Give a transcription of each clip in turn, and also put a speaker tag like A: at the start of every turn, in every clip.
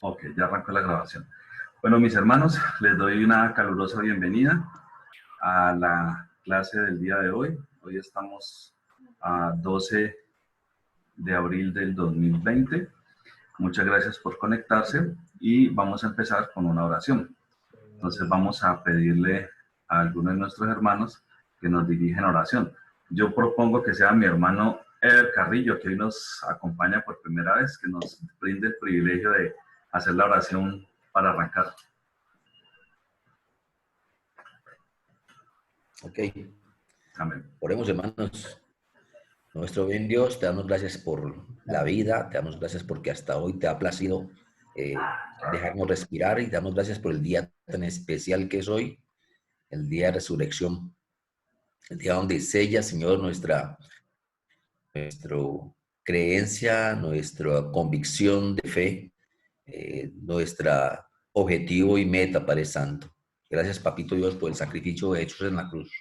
A: Ok, ya arrancó la grabación. Bueno, mis hermanos, les doy una calurosa bienvenida a la clase del día de hoy. Hoy estamos a 12 de abril del 2020. Muchas gracias por conectarse y vamos a empezar con una oración. Entonces vamos a pedirle a alguno de nuestros hermanos que nos dirigen oración. Yo propongo que sea mi hermano Eder Carrillo, que hoy nos acompaña por primera vez, que nos brinde el privilegio de hacer la oración para arrancar.
B: Ok.
A: Amén.
B: Oremos, hermanos. Nuestro bien Dios, te damos gracias por la vida, te damos gracias porque hasta hoy te ha placido dejarnos respirar y te damos gracias por el día tan especial que es hoy, el día de resurrección, el día donde sella, Señor, nuestra creencia, nuestra convicción de fe, nuestra objetivo y meta, Padre Santo. Gracias, Papito Dios, por el sacrificio hecho en la cruz.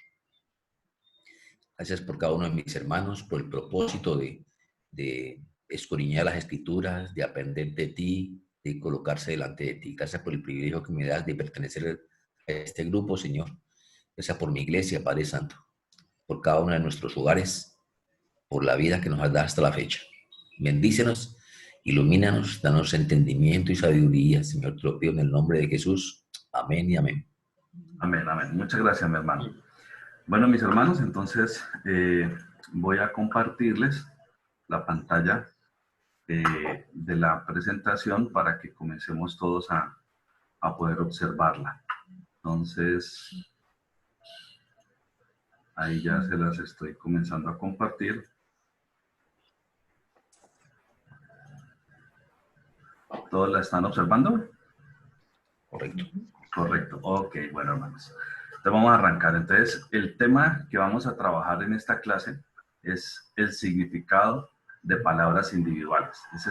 B: Gracias por cada uno de mis hermanos, por el propósito de escudriñar las escrituras, de aprender de ti, de colocarse delante de ti. Gracias por el privilegio que me das de pertenecer a este grupo, Señor. Gracias por mi iglesia, Padre Santo, por cada uno de nuestros hogares, por la vida que nos has dado hasta la fecha. Bendícenos, ilumínanos, danos entendimiento y sabiduría, Señor. Te lo pido en el nombre de Jesús. Amén y amén.
A: Amén, amén. Muchas gracias, mi hermano. Bueno, mis hermanos, entonces voy a compartirles la pantalla de la presentación para que comencemos todos a poder observarla. Entonces, ahí ya se las estoy comenzando a compartir. ¿Todos la están observando?
B: Correcto.
A: Correcto. Ok, bueno, hermanos. Entonces vamos a arrancar. Entonces, el tema que vamos a trabajar en esta clase es el significado de palabras individuales. Ese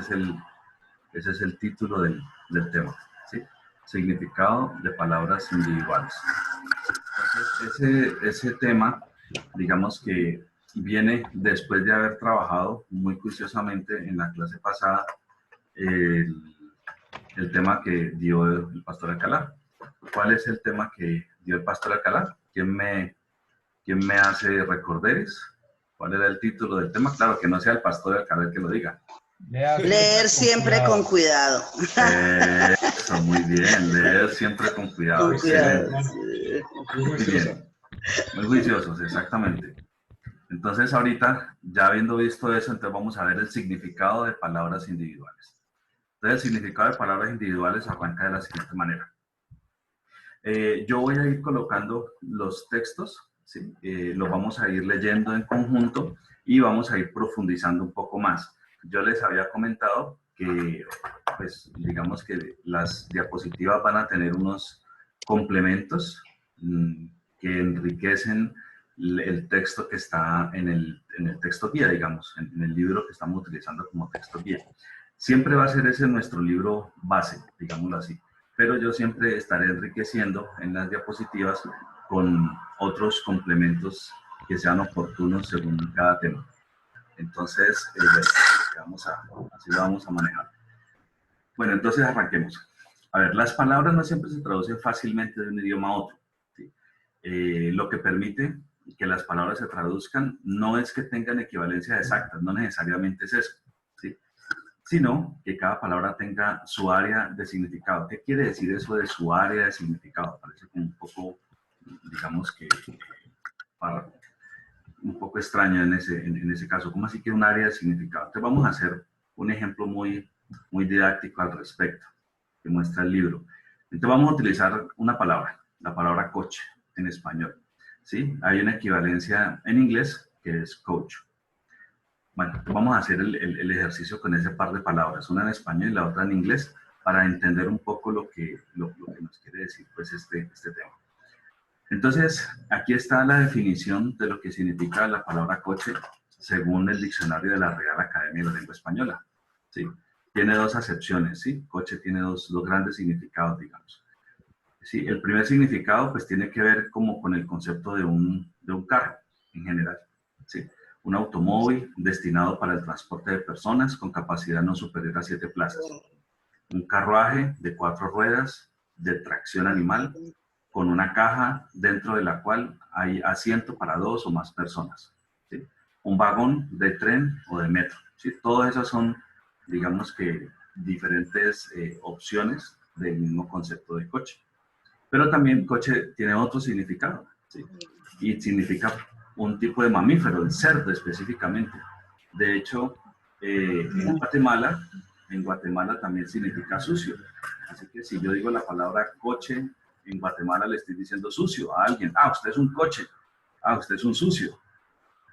A: es el título del tema, ¿sí? Significado de palabras individuales. Entonces, ese tema, digamos que viene después de haber trabajado muy juiciosamente en la clase pasada el tema que dio el pastor Alcalá. ¿Cuál es el tema que dio el pastor Alcalá? ¿Quién me hace recorderes? ¿Cuál era el título del tema? Claro, que no sea el pastor Alcalá el que lo diga.
C: Leer siempre con cuidado.
A: Eso, muy bien. Leer siempre con cuidado.
C: Con cuidado.
A: Excelente. Muy bien. Muy juiciosos, exactamente. Entonces, ahorita, ya habiendo visto eso, entonces vamos a ver el significado de palabras individuales. Entonces, el significado de palabras individuales arranca de la siguiente manera. Yo voy a ir colocando los textos, ¿sí? Los vamos a ir leyendo en conjunto y vamos a ir profundizando un poco más. Yo les había comentado que, pues, digamos que las diapositivas van a tener unos complementos que enriquecen el texto que está en el texto guía, digamos, en el libro que estamos utilizando como texto guía. Siempre va a ser ese nuestro libro base, digámoslo así. Pero yo siempre estaré enriqueciendo en las diapositivas con otros complementos que sean oportunos según cada tema. Entonces, así lo vamos a manejar. Bueno, entonces arranquemos. A ver, las palabras no siempre se traducen fácilmente de un idioma a otro, ¿sí? Lo que permite que las palabras se traduzcan no es que tengan equivalencia exacta, no necesariamente es eso, ¿sí? Sino que cada palabra tenga su área de significado. ¿Qué quiere decir eso de su área de significado? Parece como un poco, digamos que, un poco extraño en ese caso. ¿Cómo así que un área de significado? Entonces vamos a hacer un ejemplo muy didáctico al respecto, que muestra el libro. Entonces vamos a utilizar una palabra, la palabra coche en español, ¿sí? Hay una equivalencia en inglés que es coach. Bueno, vamos a hacer el ejercicio con ese par de palabras, una en español y la otra en inglés, para entender un poco lo que nos quiere decir pues, este tema. Entonces, aquí está la definición de lo que significa la palabra coche según el diccionario de la Real Academia de la Lengua Española, ¿sí? Tiene dos acepciones, ¿sí? Coche tiene dos grandes significados, digamos. ¿Sí? El primer significado pues tiene que ver como con el concepto de un carro en general, ¿sí? Un automóvil destinado para el transporte de personas con capacidad no superior a 7 plazas. un carruaje de 4 ruedas de tracción animal con una caja dentro de la cual hay asiento para 2 o más personas, ¿sí? Un vagón de tren o de metro, ¿sí? Todas esas son, digamos que, diferentes opciones del mismo concepto de coche. Pero también coche tiene otro significado, ¿sí? Y significa un tipo de mamífero, el cerdo específicamente. De hecho, en Guatemala también significa sucio. Así que si yo digo la palabra coche, en Guatemala le estoy diciendo sucio a alguien. Ah, usted es un coche. Ah, usted es un sucio.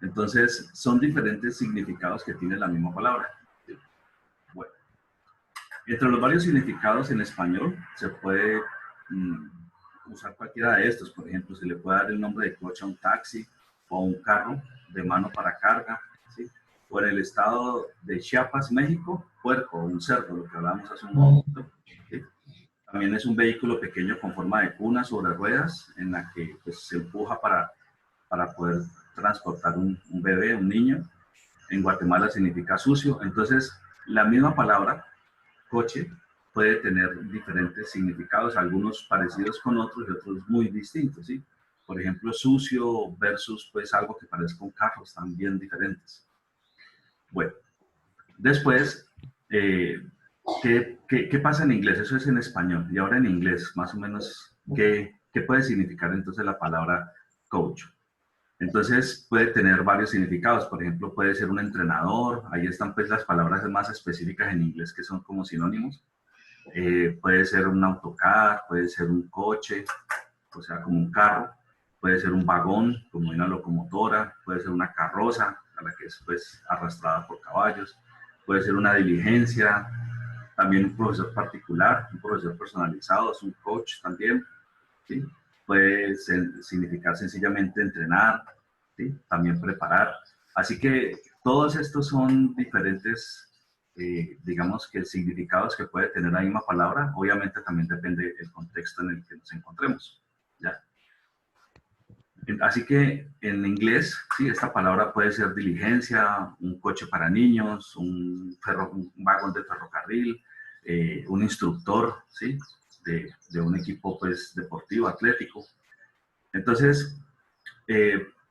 A: Entonces, son diferentes significados que tiene la misma palabra. Bueno, entre los varios significados en español se puede usar cualquiera de estos. Por ejemplo, se le puede dar el nombre de coche a un taxi o a un carro de mano para carga, ¿sí? O en el estado de Chiapas, México, puerco o un cerdo, lo que hablábamos hace un momento, ¿sí? También es un vehículo pequeño con forma de cuna sobre ruedas en la que pues, se empuja para poder transportar un bebé, un niño. En Guatemala significa sucio. Entonces, la misma palabra, coche, puede tener diferentes significados, algunos parecidos con otros y otros muy distintos, ¿sí? Por ejemplo, sucio versus pues algo que parezca un carro, están bien diferentes. Bueno, después, ¿qué pasa en inglés? Eso es en español. Y ahora en inglés, más o menos, ¿qué puede significar entonces la palabra coach? Entonces puede tener varios significados. Por ejemplo, puede ser un entrenador. Ahí están pues las palabras más específicas en inglés que son como sinónimos. Puede ser un autocar, puede ser un coche, o sea, como un carro. Puede ser un vagón, como una locomotora. Puede ser una carroza, a la que es pues arrastrada por caballos. Puede ser una diligencia. También un profesor particular, un profesor personalizado, es un coach también, ¿sí? Puede significar sencillamente entrenar, ¿sí? También preparar. Así que todos estos son diferentes, digamos que significados que puede tener la misma palabra. Obviamente también depende del contexto en el que nos encontremos, ¿ya? Así que en inglés, sí, esta palabra puede ser diligencia, un coche para niños, un vagón de ferrocarril, un instructor, ¿sí? De un equipo pues, deportivo, atlético. Entonces,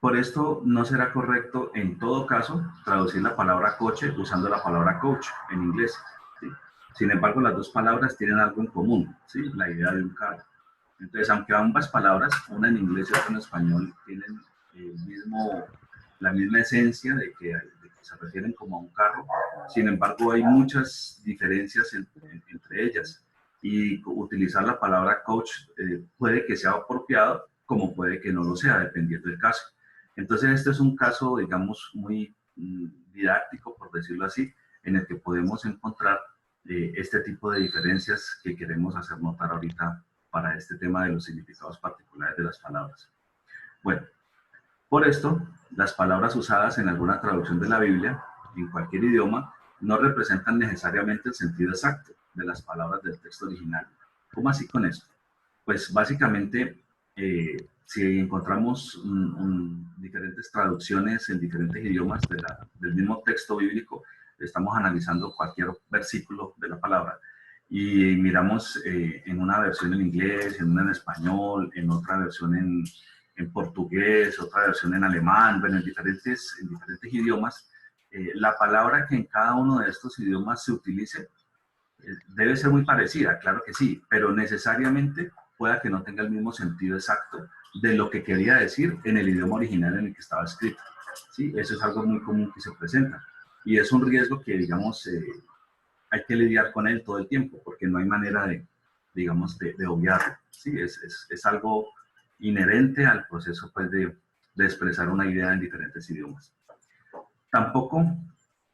A: por esto no será correcto en todo caso traducir la palabra coche usando la palabra coach en inglés, ¿sí? Sin embargo, las dos palabras tienen algo en común, ¿sí? La idea de un carro. Entonces, aunque ambas palabras, una en inglés y otra en español, tienen la misma esencia de que se refieren como a un carro, sin embargo, hay muchas diferencias entre ellas. Y utilizar la palabra coach puede que sea apropiado, como puede que no lo sea, dependiendo del caso. Entonces, este es un caso, digamos, muy didáctico, por decirlo así, en el que podemos encontrar este tipo de diferencias que queremos hacer notar ahorita para este tema de los significados particulares de las palabras. Bueno, por esto, las palabras usadas en alguna traducción de la Biblia, en cualquier idioma, no representan necesariamente el sentido exacto de las palabras del texto original. ¿Cómo así con esto? Pues básicamente, si encontramos diferentes traducciones en diferentes idiomas del mismo texto bíblico, estamos analizando cualquier versículo de la palabra y miramos en una versión en inglés, en una en español, en otra versión en portugués, otra versión en alemán, bueno, en diferentes idiomas, la palabra que en cada uno de estos idiomas se utilice debe ser muy parecida, claro que sí, pero necesariamente pueda que no tenga el mismo sentido exacto de lo que quería decir en el idioma original en el que estaba escrito. ¿Sí? Eso es algo muy común que se presenta. Y es un riesgo que, digamos, hay que lidiar con él todo el tiempo, porque no hay manera de, digamos, de obviarlo. ¿Sí? Es algo inherente al proceso pues, de expresar una idea en diferentes idiomas. Tampoco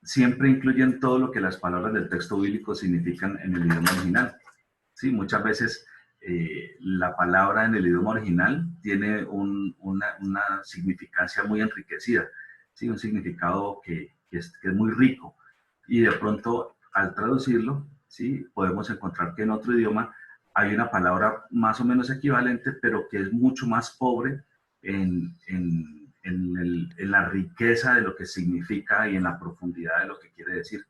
A: siempre incluyen todo lo que las palabras del texto bíblico significan en el idioma original. ¿Sí? Muchas veces la palabra en el idioma original tiene una significancia muy enriquecida, ¿sí? Un significado que es muy rico. Y de pronto, al traducirlo, ¿sí? Podemos encontrar que en otro idioma hay una palabra más o menos equivalente, pero que es mucho más pobre en la riqueza de lo que significa y en la profundidad de lo que quiere decir.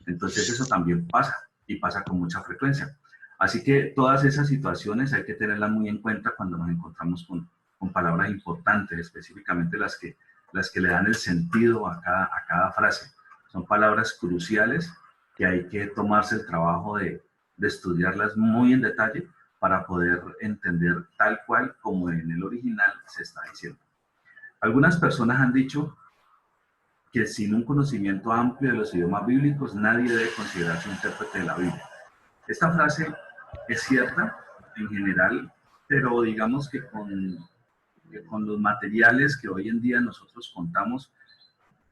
A: Entonces eso también pasa. y pasa con mucha frecuencia. Así que todas esas situaciones hay que tenerlas muy en cuenta cuando nos encontramos con palabras importantes, específicamente las que le dan el sentido a cada frase. Son palabras cruciales que hay que tomarse el trabajo de estudiarlas muy en detalle para poder entender tal cual como en el original se está diciendo. Algunas personas han dicho que sin un conocimiento amplio de los idiomas bíblicos nadie debe considerarse un intérprete de la Biblia. Esta frase es cierta en general, pero digamos que con los materiales que hoy en día nosotros contamos,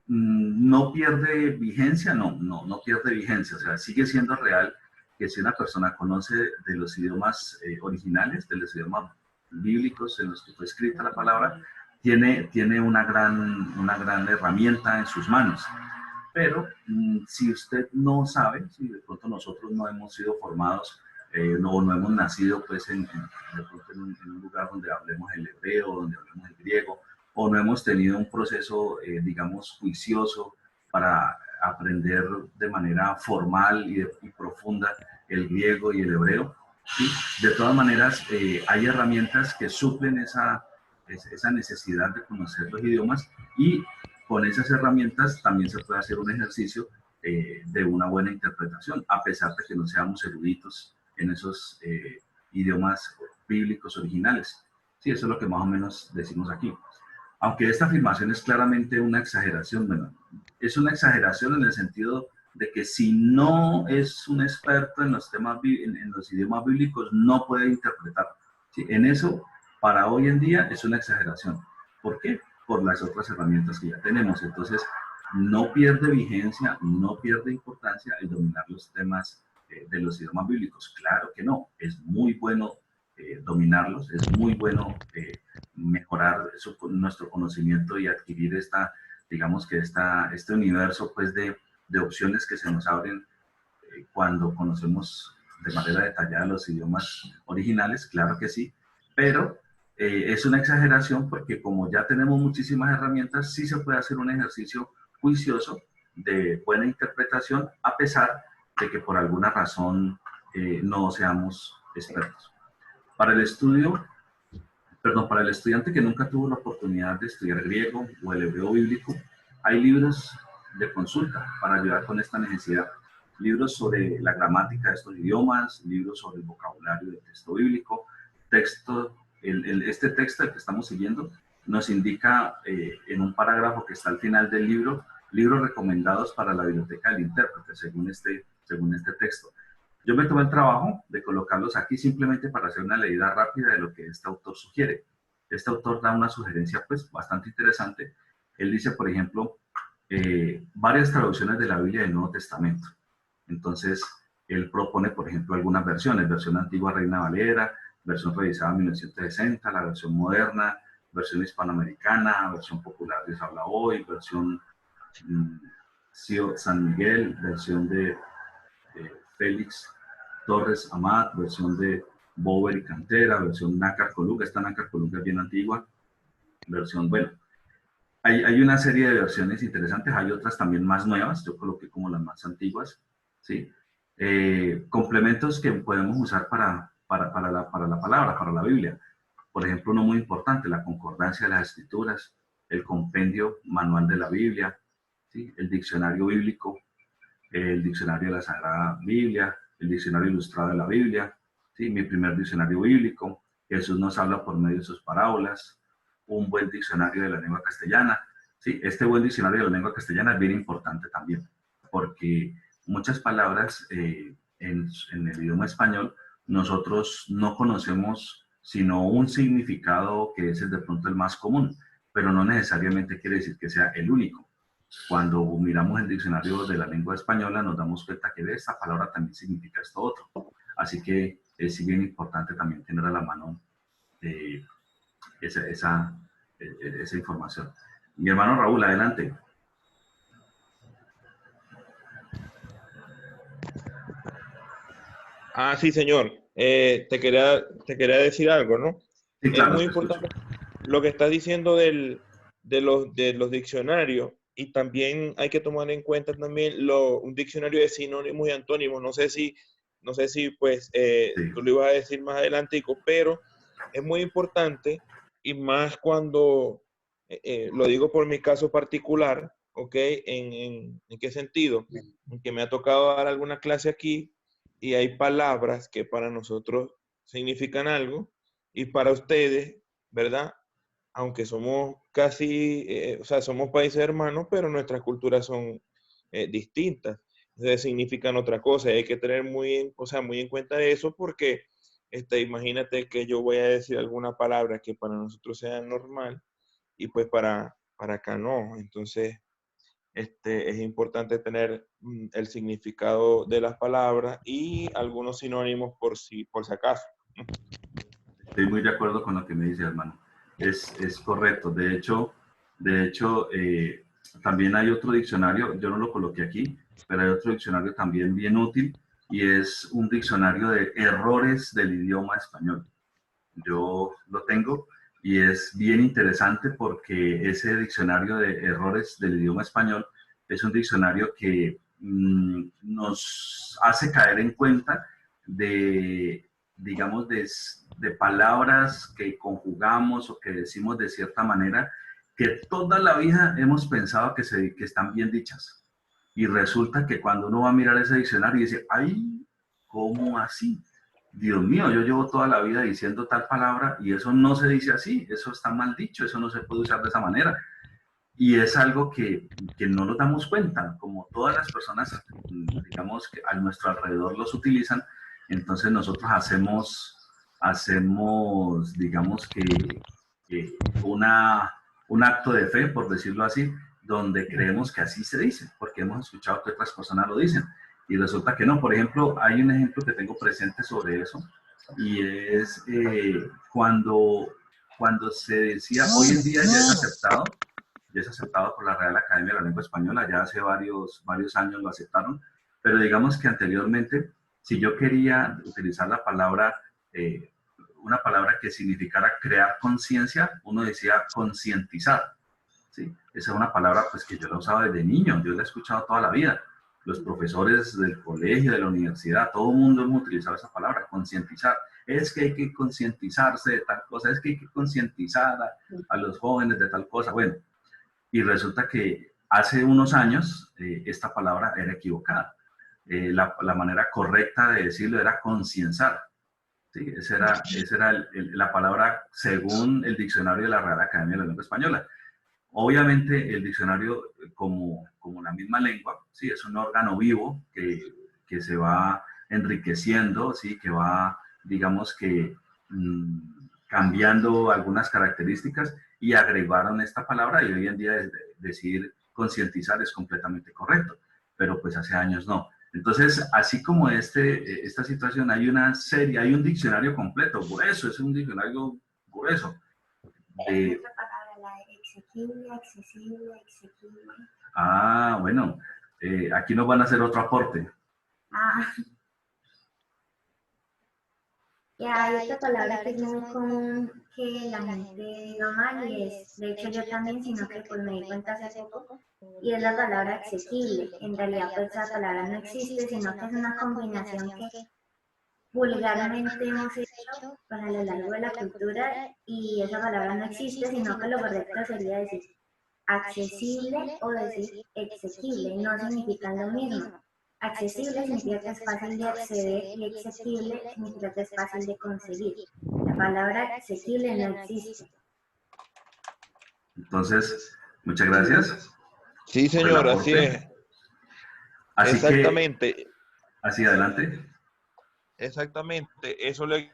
A: no pierde vigencia, no pierde vigencia, o sea, sigue siendo real que si una persona conoce de los idiomas originales, de los idiomas bíblicos en los que fue escrita la palabra, tiene una gran herramienta en sus manos. Pero si usted no sabe, si de pronto nosotros no hemos sido formados, no hemos nacido pues de pronto en un lugar donde hablemos el hebreo, donde hablemos el griego, o no hemos tenido un proceso, digamos, juicioso para aprender de manera formal y profunda el griego y el hebreo, ¿sí? De todas maneras, hay herramientas que suplen esa necesidad de conocer los idiomas, y con esas herramientas también se puede hacer un ejercicio de una buena interpretación, a pesar de que no seamos eruditos en esos idiomas bíblicos originales. Sí, eso es lo que más o menos decimos aquí. Aunque esta afirmación es claramente una exageración, bueno, es una exageración en el sentido de que si no es un experto en los idiomas bíblicos, no puede interpretar. ¿Sí? En eso, para hoy en día, es una exageración. ¿Por qué? Por las otras herramientas que ya tenemos. Entonces, no pierde vigencia, no pierde importancia el dominar los temas de los idiomas bíblicos. Claro que no, es muy bueno dominarlos, es muy bueno mejorar nuestro conocimiento y adquirir digamos que este universo pues de opciones que se nos abren cuando conocemos de manera detallada los idiomas originales, claro que sí, pero es una exageración porque como ya tenemos muchísimas herramientas, sí se puede hacer un ejercicio juicioso de buena interpretación, a pesar de que por alguna razón no seamos expertos. Para el estudiante que nunca tuvo la oportunidad de estudiar griego o el hebreo bíblico, hay libros de consulta para ayudar con esta necesidad. Libros sobre la gramática de estos idiomas, libros sobre el vocabulario del texto bíblico, este texto que estamos siguiendo nos indica en un parágrafo que está al final del libro, libros recomendados para la biblioteca del intérprete, según este texto. Yo me tomé el trabajo de colocarlos aquí simplemente para hacer una leída rápida de lo que este autor sugiere. Este autor da una sugerencia pues bastante interesante. Él dice, por ejemplo, varias traducciones de la Biblia del Nuevo Testamento. Entonces, él propone, por ejemplo, algunas versiones: versión antigua Reina Valera, versión revisada en 1960, la versión moderna, versión hispanoamericana, versión popular Dios habla hoy, versión San Miguel, versión de Félix Torres Amat, versión de Bover y Cantera, versión Nácar Coluga. Esta Nácar Coluga es bien antigua, versión, bueno, hay una serie de versiones interesantes, hay otras también más nuevas, yo coloqué como las más antiguas, ¿sí? Complementos que podemos usar para la palabra, para la Biblia. Por ejemplo, uno muy importante, la concordancia de las escrituras, el compendio manual de la Biblia, ¿sí? El diccionario bíblico, el diccionario de la Sagrada Biblia, el diccionario ilustrado de la Biblia, ¿sí? Mi primer diccionario bíblico, Jesús nos habla por medio de sus parábolas, un buen diccionario de la lengua castellana, ¿sí? Este buen diccionario de la lengua castellana es bien importante también, porque muchas palabras en el idioma español nosotros no conocemos sino un significado que es de pronto el más común, pero no necesariamente quiere decir que sea el único. Cuando miramos el diccionario de la lengua española nos damos cuenta que de esta palabra también significa esto otro. Así que es bien importante también tener a la mano esa información. Mi hermano Raúl, adelante.
D: Ah, sí, señor. Te quería decir algo, ¿no?
A: Sí, claro,
D: es muy importante lo que estás diciendo de los diccionarios. y también hay que tomar en cuenta también un diccionario de sinónimos y antónimos. No sé si pues
A: Sí.
D: tú lo ibas a decir más adelantico, pero es muy importante y más cuando, lo digo por mi caso particular, ¿ok? ¿En qué sentido? En que me ha tocado dar alguna clase aquí y hay palabras que para nosotros significan algo y para ustedes, ¿verdad? Aunque somos casi, o sea, somos países hermanos, pero nuestras culturas son distintas. Entonces significan otra cosa. Y hay que tener o sea, muy en cuenta eso porque imagínate que yo voy a decir alguna palabra que para nosotros sea normal y pues para acá no. Entonces, es importante tener el significado de las palabras y algunos sinónimos por si acaso.
A: Estoy muy de acuerdo con lo que me dice, hermano. Es correcto. De hecho también hay otro diccionario, yo no lo coloqué aquí, pero hay otro diccionario también bien útil y es un diccionario de errores del idioma español. Yo lo tengo y es bien interesante porque ese diccionario de errores del idioma español es un diccionario que nos hace caer en cuenta de, digamos, de palabras que conjugamos o que decimos de cierta manera que toda la vida hemos pensado que están bien dichas. Y resulta que cuando uno va a mirar ese diccionario y dice, ay, ¿cómo así? Dios mío, yo llevo toda la vida diciendo tal palabra y eso no se dice así, eso está mal dicho, eso no se puede usar de esa manera. Y es algo que no nos damos cuenta, como todas las personas, digamos, que a nuestro alrededor los utilizan, entonces nosotros hacemos digamos que un acto de fe, por decirlo así, donde creemos que así se dice, porque hemos escuchado que otras personas lo dicen. Y resulta que no. Por ejemplo, hay un ejemplo que tengo presente sobre eso, y es cuando se decía, hoy en día ya es aceptado por la Real Academia de la Lengua Española, ya hace varios años lo aceptaron, pero digamos que anteriormente, si yo quería utilizar la palabra, una palabra que significara crear conciencia, uno decía concientizar, ¿sí? Esa es una palabra pues que yo la usaba desde niño, yo la he escuchado toda la vida. Los profesores del colegio, de la universidad, todo el mundo hemos utilizado esa palabra, concientizar. Es que hay que concientizarse de tal cosa, es que hay que concientizar a los jóvenes de tal cosa. Bueno, y resulta que hace unos años esta palabra era equivocada. La manera correcta de decirlo era concienciar. ¿Sí? Esa era la palabra según el diccionario de la Real Academia de la Lengua Española. Obviamente el diccionario, como la misma lengua, ¿sí? Es un órgano vivo que se va enriqueciendo, ¿sí? Que va, digamos que, cambiando algunas características y agregaron esta palabra y hoy en día decir concientizar es completamente correcto, pero pues hace años no. Entonces, así como esta situación, hay una serie, hay un diccionario completo, grueso, es un diccionario grueso.
E: Otra palabra, la exequible, accesible, exequible.
A: Ah, bueno, aquí nos van a hacer otro aporte.
E: Y hay otra palabra que es muy común que la gente diga mal y es, de hecho yo también, sino que pues me di cuenta hace poco, y es la palabra asequible. En realidad pues esa palabra no existe, sino que es una combinación que vulgarmente hemos hecho pues, a lo largo de la cultura y esa palabra no existe, sino que lo correcto sería decir accesible o decir exequible, no significan lo mismo. Accesible significa que es fácil de acceder y exequible significa que es fácil de conseguir. La palabra accesible no existe.
A: Entonces, muchas gracias.
D: Sí, señor, así es.
A: Así
D: Exactamente.
A: Que, así adelante.
D: Exactamente, eso le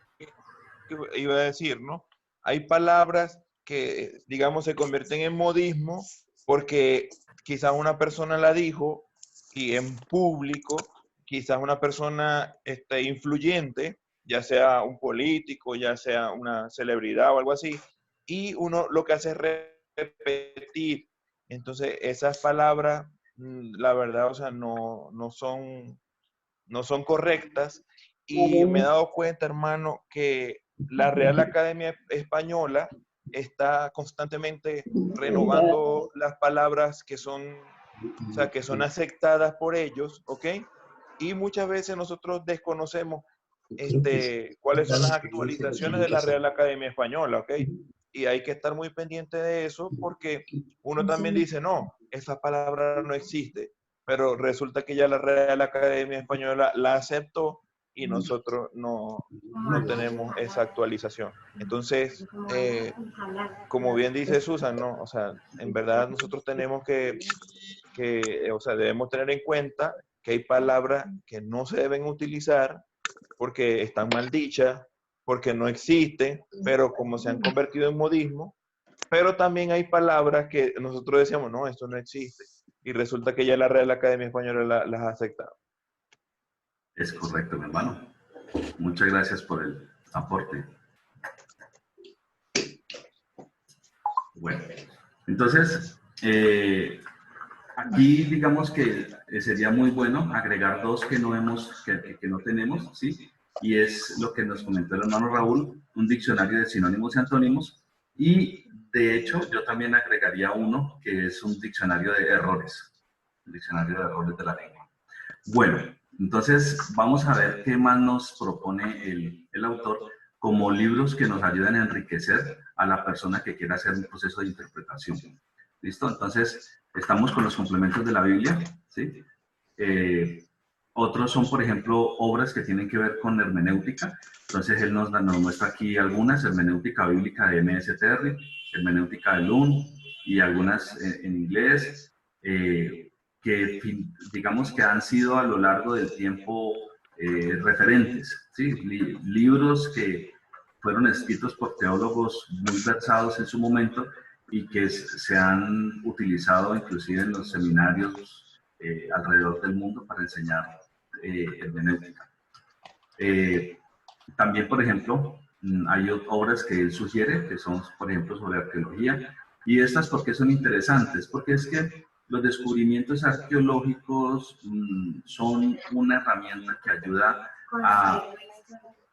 D: iba a decir, ¿no? Hay palabras que, digamos, se convierten en modismo porque quizás una persona la dijo y en público, quizás una persona influyente, ya sea un político, ya sea una celebridad o algo así, y uno lo que hace es repetir. Entonces, esas palabras, la verdad, o sea, no son correctas. Y me he dado cuenta, hermano, que la Real Academia Española está constantemente renovando las palabras que son, o sea, que son aceptadas por ellos, ¿ok? Y muchas veces nosotros desconocemos cuáles son las actualizaciones de la Real Academia Española, ¿ok? Y hay que estar muy pendiente de eso porque uno también dice, no, esa palabra no existe, pero resulta que ya la Real Academia Española la aceptó y nosotros no tenemos esa actualización. Entonces, como bien dice Susan, ¿no? O sea, en verdad nosotros tenemos o sea, debemos tener en cuenta que hay palabras que no se deben utilizar porque están mal dichas, porque no existen, pero como se han convertido en modismo, pero también hay palabras que nosotros decíamos, no, esto no existe, y resulta que ya la Real Academia Española las ha aceptado.
A: Es correcto, mi hermano. Muchas gracias por el aporte. Bueno, entonces, aquí digamos que sería muy bueno agregar dos que no tenemos, ¿sí? Y es lo que nos comentó el hermano Raúl, un diccionario de sinónimos y antónimos. Y de hecho, yo también agregaría uno que es un diccionario de errores, un diccionario de errores de la lengua. Bueno, entonces vamos a ver qué más nos propone el autor como libros que nos ayudan a enriquecer a la persona que quiera hacer un proceso de interpretación. ¿Listo? Entonces, estamos con los complementos de la Biblia, ¿sí? Otros son, por ejemplo, obras que tienen que ver con hermenéutica. Entonces, él nos muestra aquí algunas, hermenéutica bíblica de M.S. Terry, hermenéutica de Lund y algunas en inglés, que digamos que han sido a lo largo del tiempo referentes, ¿sí? Libros que fueron escritos por teólogos muy versados en su momento y que se han utilizado inclusive en los seminarios alrededor del mundo para enseñar hermenéutica. También, por ejemplo, hay obras que él sugiere, que son, por ejemplo, sobre arqueología, y estas, ¿por qué son interesantes? Porque es que los descubrimientos arqueológicos son una herramienta que ayuda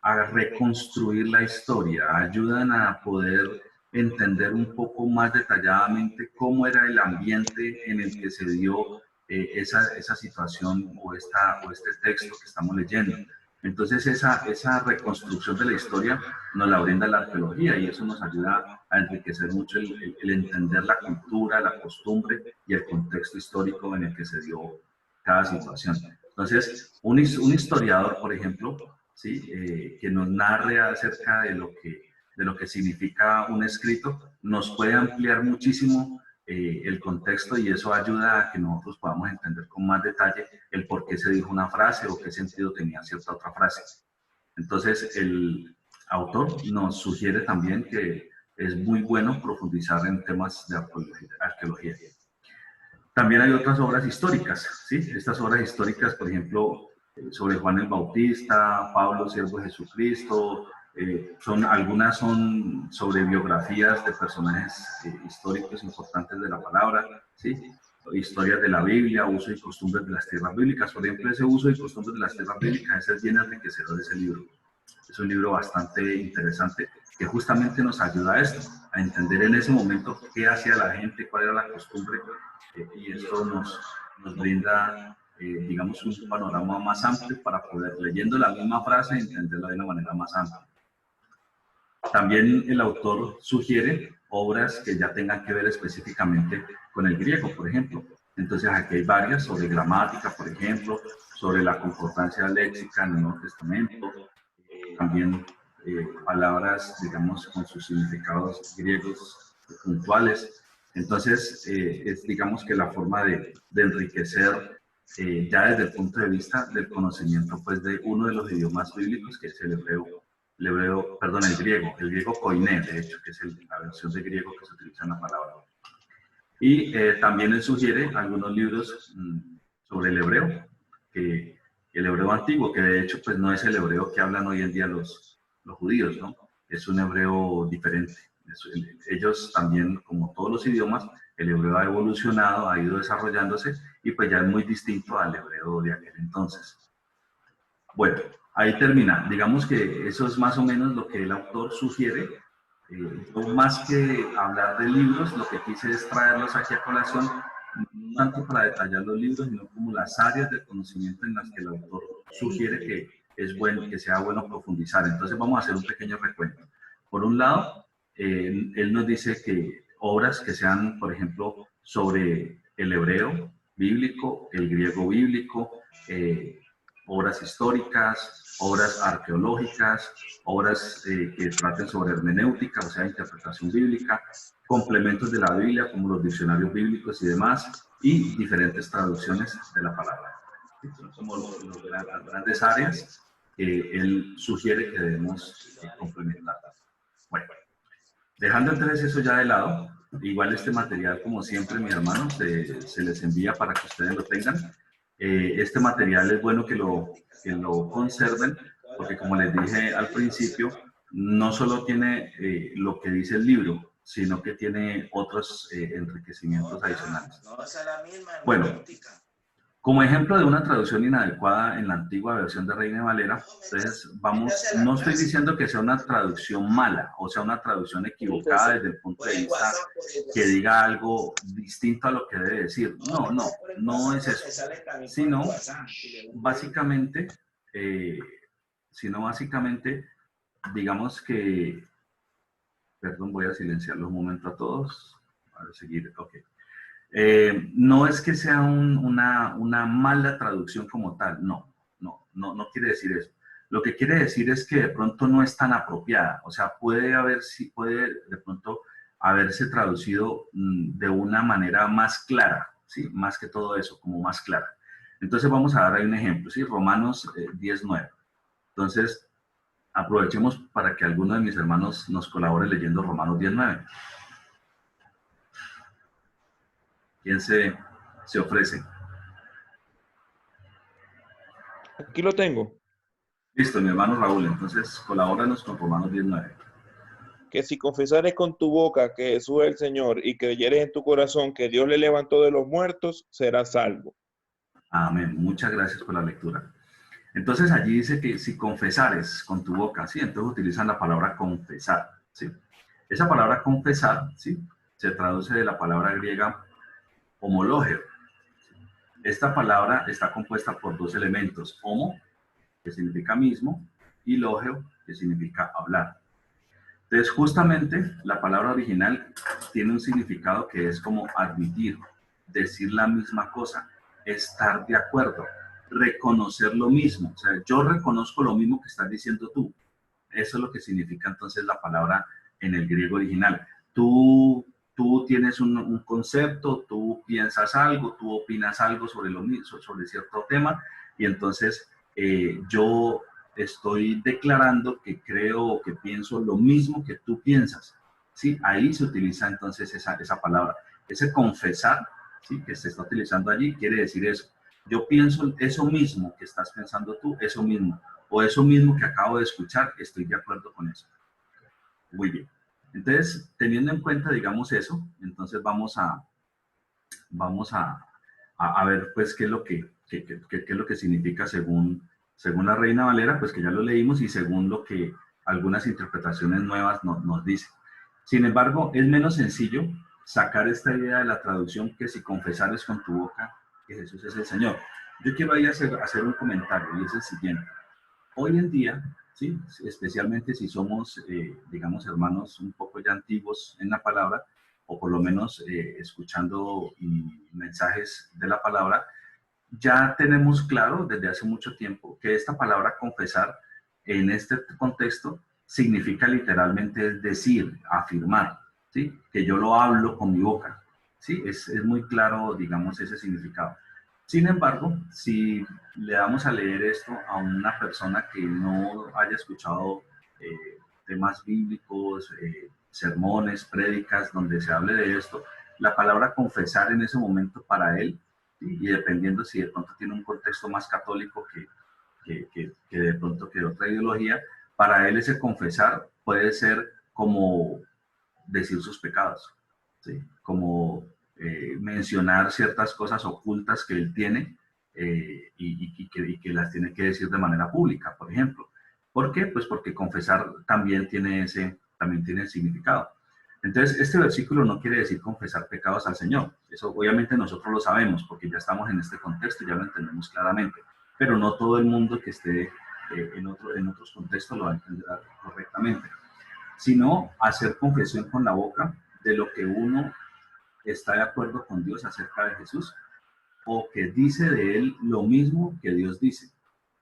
A: a reconstruir la historia, ayudan a poder entender un poco más detalladamente cómo era el ambiente en el que se dio esa situación o este texto que estamos leyendo. Entonces esa reconstrucción de la historia nos la brinda la arqueología y eso nos ayuda a enriquecer mucho el entender la cultura, la costumbre y el contexto histórico en el que se dio cada situación. Entonces, un historiador, por ejemplo, ¿sí? Que nos narre acerca de lo que significa un escrito, nos puede ampliar muchísimo el contexto y eso ayuda a que nosotros podamos entender con más detalle el por qué se dijo una frase o qué sentido tenía cierta otra frase. Entonces, el autor nos sugiere también que es muy bueno profundizar en temas de arqueología. También hay otras obras históricas, ¿sí? Estas obras históricas, por ejemplo, sobre Juan el Bautista, Pablo, siervo de Jesucristo, algunas son sobre biografías de personajes históricos importantes de la palabra, ¿sí? Historias de la Biblia, uso y costumbres de las tierras bíblicas. Por ejemplo, ese uso y costumbres de las tierras bíblicas, ese es bien enriquecedor de ese libro. Es un libro bastante interesante que justamente nos ayuda a esto, a entender en ese momento qué hacía la gente, cuál era la costumbre, y esto nos brinda, digamos, un panorama más amplio para poder, leyendo la misma frase, entenderla de una manera más amplia. También el autor sugiere obras que ya tengan que ver específicamente con el griego, por ejemplo. Entonces aquí hay varias sobre gramática, por ejemplo, sobre la concordancia léxica en el Nuevo Testamento, también palabras, digamos, con sus significados griegos puntuales. Entonces, es, digamos, que la forma de enriquecer ya desde el punto de vista del conocimiento, pues, de uno de los idiomas bíblicos, que es el griego koiné, de hecho, que es la versión de griego que se utiliza en la palabra. Y también él sugiere algunos libros sobre el hebreo, que el hebreo antiguo, que de hecho pues no es el hebreo que hablan hoy en día los judíos, ¿no? Es un hebreo diferente. Ellos también, como todos los idiomas, el hebreo ha evolucionado, ha ido desarrollándose y pues ya es muy distinto al hebreo de aquel entonces. Bueno, ahí termina. Digamos que eso es más o menos lo que el autor sugiere yo más que hablar de libros, lo que quise es traerlos aquí a colación, no tanto para detallar los libros, sino como las áreas de conocimiento en las que el autor sugiere que es bueno, que sea bueno profundizar. Entonces vamos a hacer un pequeño recuento. Por un lado, él nos dice que obras que sean, por ejemplo, sobre el hebreo bíblico, el griego bíblico, obras históricas, obras arqueológicas, obras que traten sobre hermenéutica, o sea, interpretación bíblica, complementos de la Biblia, como los diccionarios bíblicos y demás, y diferentes traducciones de la palabra. Son como las grandes áreas que él sugiere que debemos complementar. Bueno, dejando entonces eso ya de lado, igual este material, como siempre, mis hermanos, se les envía para que ustedes lo tengan. Este material es bueno que lo conserven, porque como les dije al principio, no solo tiene lo que dice el libro, sino que tiene otros enriquecimientos adicionales. Bueno, como ejemplo de una traducción inadecuada en la antigua versión de Reina Valera, entonces no estoy diciendo que sea una traducción mala, o sea, una traducción equivocada desde el punto de vista que diga algo distinto a lo que debe decir. No es eso, sino básicamente, digamos que, perdón, voy a silenciarlo un momento a todos, para seguir, ok. No es que sea una mala traducción como tal, no quiere decir eso. Lo que quiere decir es que de pronto no es tan apropiada, o sea, puede de pronto haberse traducido de una manera más clara, ¿sí? Más que todo eso, como más clara. Entonces vamos a dar ahí un ejemplo, ¿sí? Romanos 10:9. Entonces, aprovechemos para que alguno de mis hermanos nos colabore leyendo Romanos 10:9. ¿Quién se ofrece?
D: Aquí lo tengo.
A: Listo, mi hermano Raúl. Entonces, colabóranos con Romanos 10:9.
D: Que si confesares con tu boca que Jesús es el Señor y creyeres en tu corazón que Dios le levantó de los muertos, serás salvo.
A: Amén. Muchas gracias por la lectura. Entonces, allí dice que si confesares con tu boca, ¿sí? Entonces utilizan la palabra confesar, ¿sí? Esa palabra confesar, ¿sí? Se traduce de la palabra griega homologeo. Esta palabra está compuesta por dos elementos, homo, que significa mismo, y logeo, que significa hablar. Entonces, justamente, la palabra original tiene un significado que es como admitir, decir la misma cosa, estar de acuerdo, reconocer lo mismo. O sea, yo reconozco lo mismo que estás diciendo tú. Eso es lo que significa entonces la palabra en el griego original. Tú tienes un concepto, tú piensas algo, tú opinas algo sobre lo mismo, sobre cierto tema, y entonces yo estoy declarando que creo o que pienso lo mismo que tú piensas. ¿Sí? Ahí se utiliza entonces esa palabra. Ese confesar, ¿sí? Que se está utilizando allí, quiere decir eso. Yo pienso eso mismo que estás pensando tú, eso mismo. O eso mismo que acabo de escuchar, estoy de acuerdo con eso. Muy bien. Entonces, teniendo en cuenta, digamos, eso, entonces vamos a ver, pues, qué es lo que significa según la Reina Valera, pues que ya lo leímos, y según lo que algunas interpretaciones nuevas nos dicen. Sin embargo, es menos sencillo sacar esta idea de la traducción que si confesares con tu boca que Jesús es el Señor. Yo quiero ahí hacer un comentario, y es el siguiente. Hoy en día, ¿sí? Especialmente si somos, digamos, hermanos un poco ya antiguos en la palabra, o por lo menos escuchando mensajes de la palabra, ya tenemos claro desde hace mucho tiempo que esta palabra confesar en este contexto significa literalmente decir, afirmar, ¿sí? Que yo lo hablo con mi boca, ¿sí? Es muy claro, digamos, ese significado. Sin embargo, si le damos a leer esto a una persona que no haya escuchado temas bíblicos, sermones, prédicas, donde se hable de esto, la palabra confesar en ese momento para él, ¿sí? Y dependiendo si de pronto tiene un contexto más católico que de pronto que otra ideología, para él ese confesar puede ser como decir sus pecados, ¿sí? Como mencionar ciertas cosas ocultas que él tiene y que las tiene que decir de manera pública, por ejemplo. ¿Por qué? Pues porque confesar también tiene ese también tiene significado. Entonces, este versículo no quiere decir confesar pecados al Señor. Eso obviamente nosotros lo sabemos porque ya estamos en este contexto y ya lo entendemos claramente. Pero no todo el mundo que esté en otros contextos lo va a entender correctamente. Sino hacer confesión con la boca de lo que uno está de acuerdo con Dios acerca de Jesús o que dice de él lo mismo que Dios dice.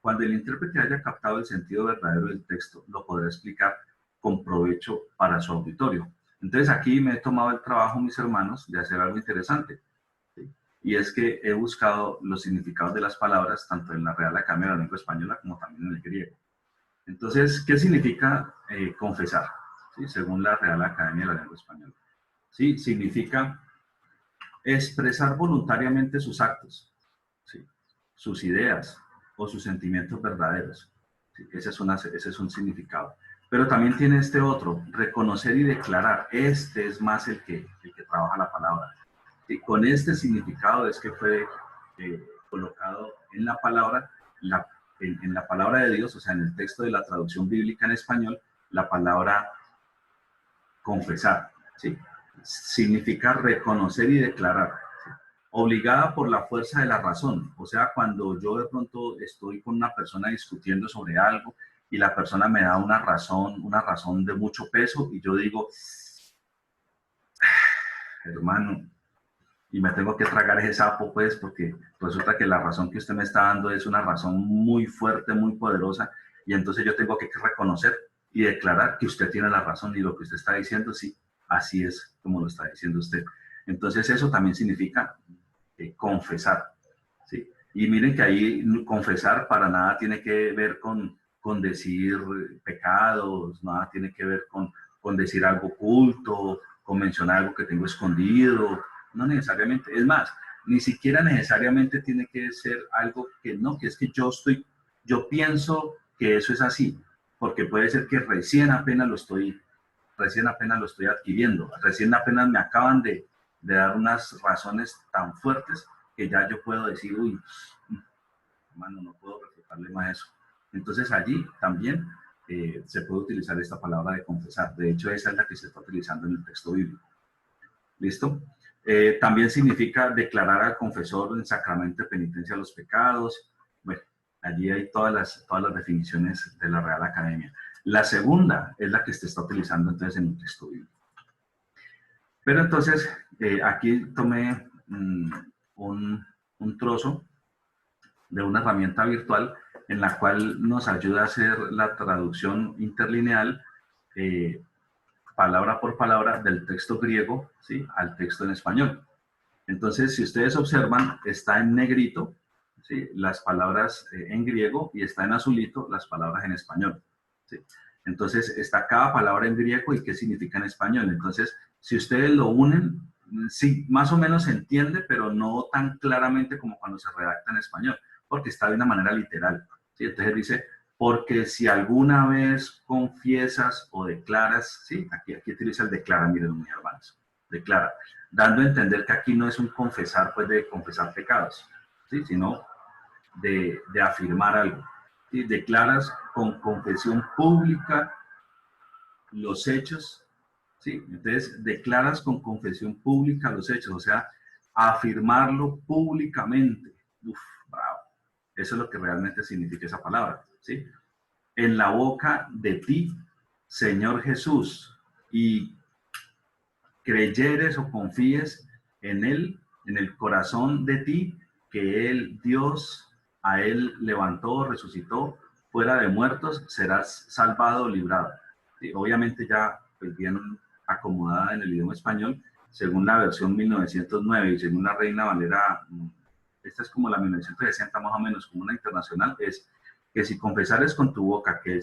A: Cuando el intérprete haya captado el sentido verdadero del texto, lo podrá explicar con provecho para su auditorio. Entonces aquí me he tomado el trabajo, mis hermanos, de hacer algo interesante. ¿Sí? Y es que he buscado los significados de las palabras, tanto en la Real Academia de la Lengua Española como también en el griego. Entonces, ¿qué significa confesar? ¿Sí? Según la Real Academia de la Lengua Española. ¿Sí? Significa expresar voluntariamente sus actos, ¿sí? Sus ideas o sus sentimientos verdaderos. ¿Sí? Ese es un significado. Pero también tiene este otro, reconocer y declarar. Este es más el que trabaja la palabra. Y con este significado es que fue colocado en la palabra, en la palabra de Dios, o sea, en el texto de la traducción bíblica en español, la palabra confesar. ¿Sí? Significa reconocer y declarar. ¿Sí? Obligada por la fuerza de la razón. O sea, cuando yo de pronto estoy con una persona discutiendo sobre algo, y la persona me da una razón de mucho peso, y yo digo, hermano, y me tengo que tragar ese sapo, pues, porque resulta que la razón que usted me está dando es una razón muy fuerte, muy poderosa, y entonces yo tengo que reconocer y declarar que usted tiene la razón, y lo que usted está diciendo, sí, así es como lo está diciendo usted. Entonces eso también significa confesar, ¿sí? Y miren que ahí confesar para nada tiene que ver con decir pecados, nada tiene que ver con decir algo oculto, con mencionar algo que tengo escondido, no necesariamente. Es más, ni siquiera necesariamente tiene que ser algo que no, que es que yo pienso que eso es así, porque puede ser que recién apenas lo estoy adquiriendo, recién apenas me acaban de dar unas razones tan fuertes que ya yo puedo decir, uy, hermano, no puedo refutarle más eso. Entonces allí también se puede utilizar esta palabra de confesar. De hecho, esa es la que se está utilizando en el texto bíblico. ¿Listo? También significa declarar al confesor en sacramento de penitencia a los pecados. Bueno, allí hay todas las definiciones de la Real Academia. La segunda es la que se está utilizando entonces en el texto bíblico. Pero entonces, aquí tomé un trozo de una herramienta virtual en la cual nos ayuda a hacer la traducción interlineal, palabra por palabra, del texto griego, ¿sí?, al texto en español. Entonces, si ustedes observan, está en negrito, ¿sí?, las palabras en griego, y está en azulito las palabras en español, ¿sí? Entonces, está cada palabra en griego y qué significa en español. Entonces, si ustedes lo unen, sí, más o menos se entiende, pero no tan claramente como cuando se redacta en español, porque está de una manera literal, ¿sí? Entonces dice, porque si alguna vez confiesas o declaras, ¿sí? Aquí utiliza el declara, miren, mis hermanos, declara, dando a entender que aquí no es un confesar, pues, de confesar pecados, ¿sí?, sino de afirmar algo, ¿sí? Declaras con confesión pública los hechos, ¿sí? Entonces, declaras con confesión pública los hechos, o sea, afirmarlo públicamente. Uf, bravo. Eso es lo que realmente significa esa palabra, ¿sí? En la boca de ti, Señor Jesús, y creyeres o confíes en Él, en el corazón de ti, que Él, Dios, a Él levantó, resucitó, fuera de muertos, serás salvado o librado. ¿Sí? Obviamente ya, pues, bien acomodada en el idioma español, según la versión 1909 y según la Reina Valera, esta es como la 1960 más o menos, como una internacional, es que si confesares con tu boca que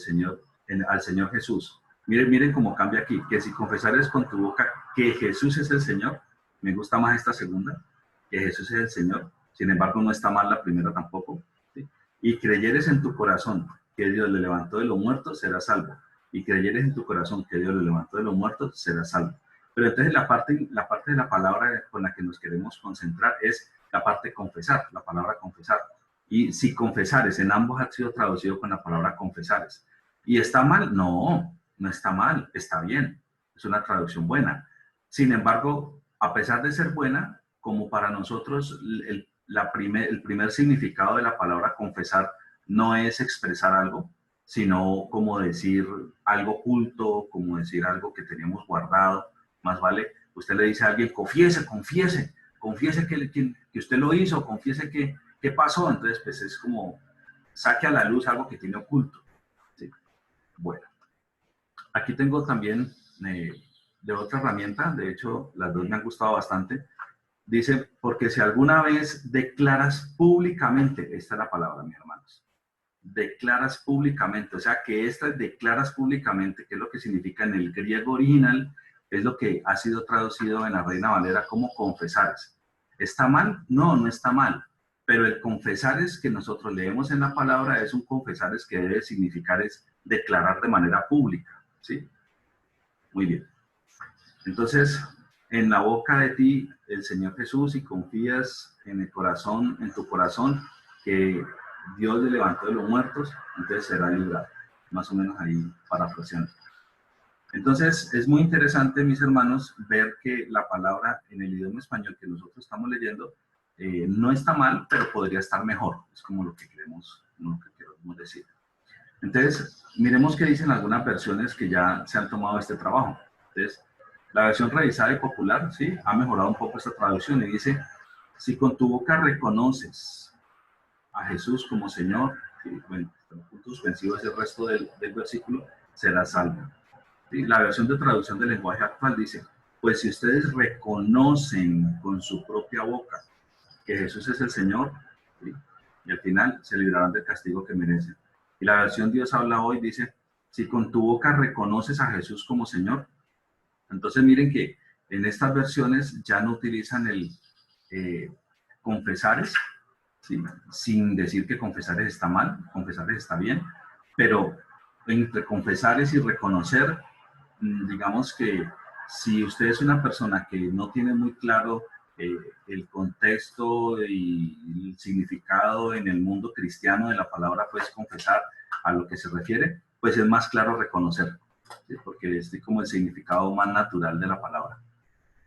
A: al Señor Jesús, miren cómo cambia aquí, que si confesares con tu boca que Jesús es el Señor, me gusta más esta segunda, que Jesús es el Señor, sin embargo no está mal la primera tampoco, ¿sí? Y creyeres en tu corazón que Dios le levantó de los muertos, serás salvo. Y creyeres en tu corazón que Dios le levantó de los muertos, serás salvo. Pero entonces la parte de la palabra con la que nos queremos concentrar es la parte confesar, la palabra confesar. Y si confesares, en ambos ha sido traducido con la palabra confesares. ¿Y está mal? No. no está mal, está bien, es una traducción buena. Sin embargo, a pesar de ser buena, como para nosotros el primer significado de la palabra confesar no es expresar algo, sino como decir algo oculto, como decir algo que teníamos guardado. Más vale, usted le dice a alguien, confiese que usted lo hizo, confiese que pasó. Entonces, pues es como saque a la luz algo que tiene oculto. ¿Sí? Bueno, aquí tengo también de otra herramienta, de hecho, las dos me han gustado bastante. Dice, porque si alguna vez declaras públicamente, esta es la palabra, mis hermanos, declaras públicamente, o sea que esta declaras públicamente, que es lo que significa en el griego original, es lo que ha sido traducido en la Reina Valera como confesares. ¿Está mal? No, no está mal, pero el confesares que nosotros leemos en la palabra es un confesares que debe significar es declarar de manera pública, ¿sí? Muy bien. Entonces, en la boca de ti, el Señor Jesús, y confías en el corazón, en tu corazón, que Dios le levantó de los muertos, entonces será librado. Más o menos ahí parafraseando. Entonces, es muy interesante, mis hermanos, ver que la palabra en el idioma español que nosotros estamos leyendo no está mal, pero podría estar mejor. Es como lo que queremos decir. Entonces, miremos qué dicen algunas versiones que ya se han tomado este trabajo. Entonces, la versión revisada y popular, sí, ha mejorado un poco esta traducción y dice, si con tu boca reconoces a Jesús como Señor, sí, bueno, el punto suspensivo es el resto del versículo, serás salvo. Sí, la versión de traducción del lenguaje actual dice, pues si ustedes reconocen con su propia boca que Jesús es el Señor, sí, y al final se librarán del castigo que merecen. Y la versión Dios habla hoy dice, si con tu boca reconoces a Jesús como Señor. Entonces miren que en estas versiones ya no utilizan el confesares, ¿sí? Sin decir que confesares está mal, confesares está bien, pero entre confesares y reconocer, digamos que si usted es una persona que no tiene muy claro el contexto y el significado en el mundo cristiano de la palabra, pues confesar a lo que se refiere, pues es más claro reconocer. ¿Sí? Porque es como el significado más natural de la palabra.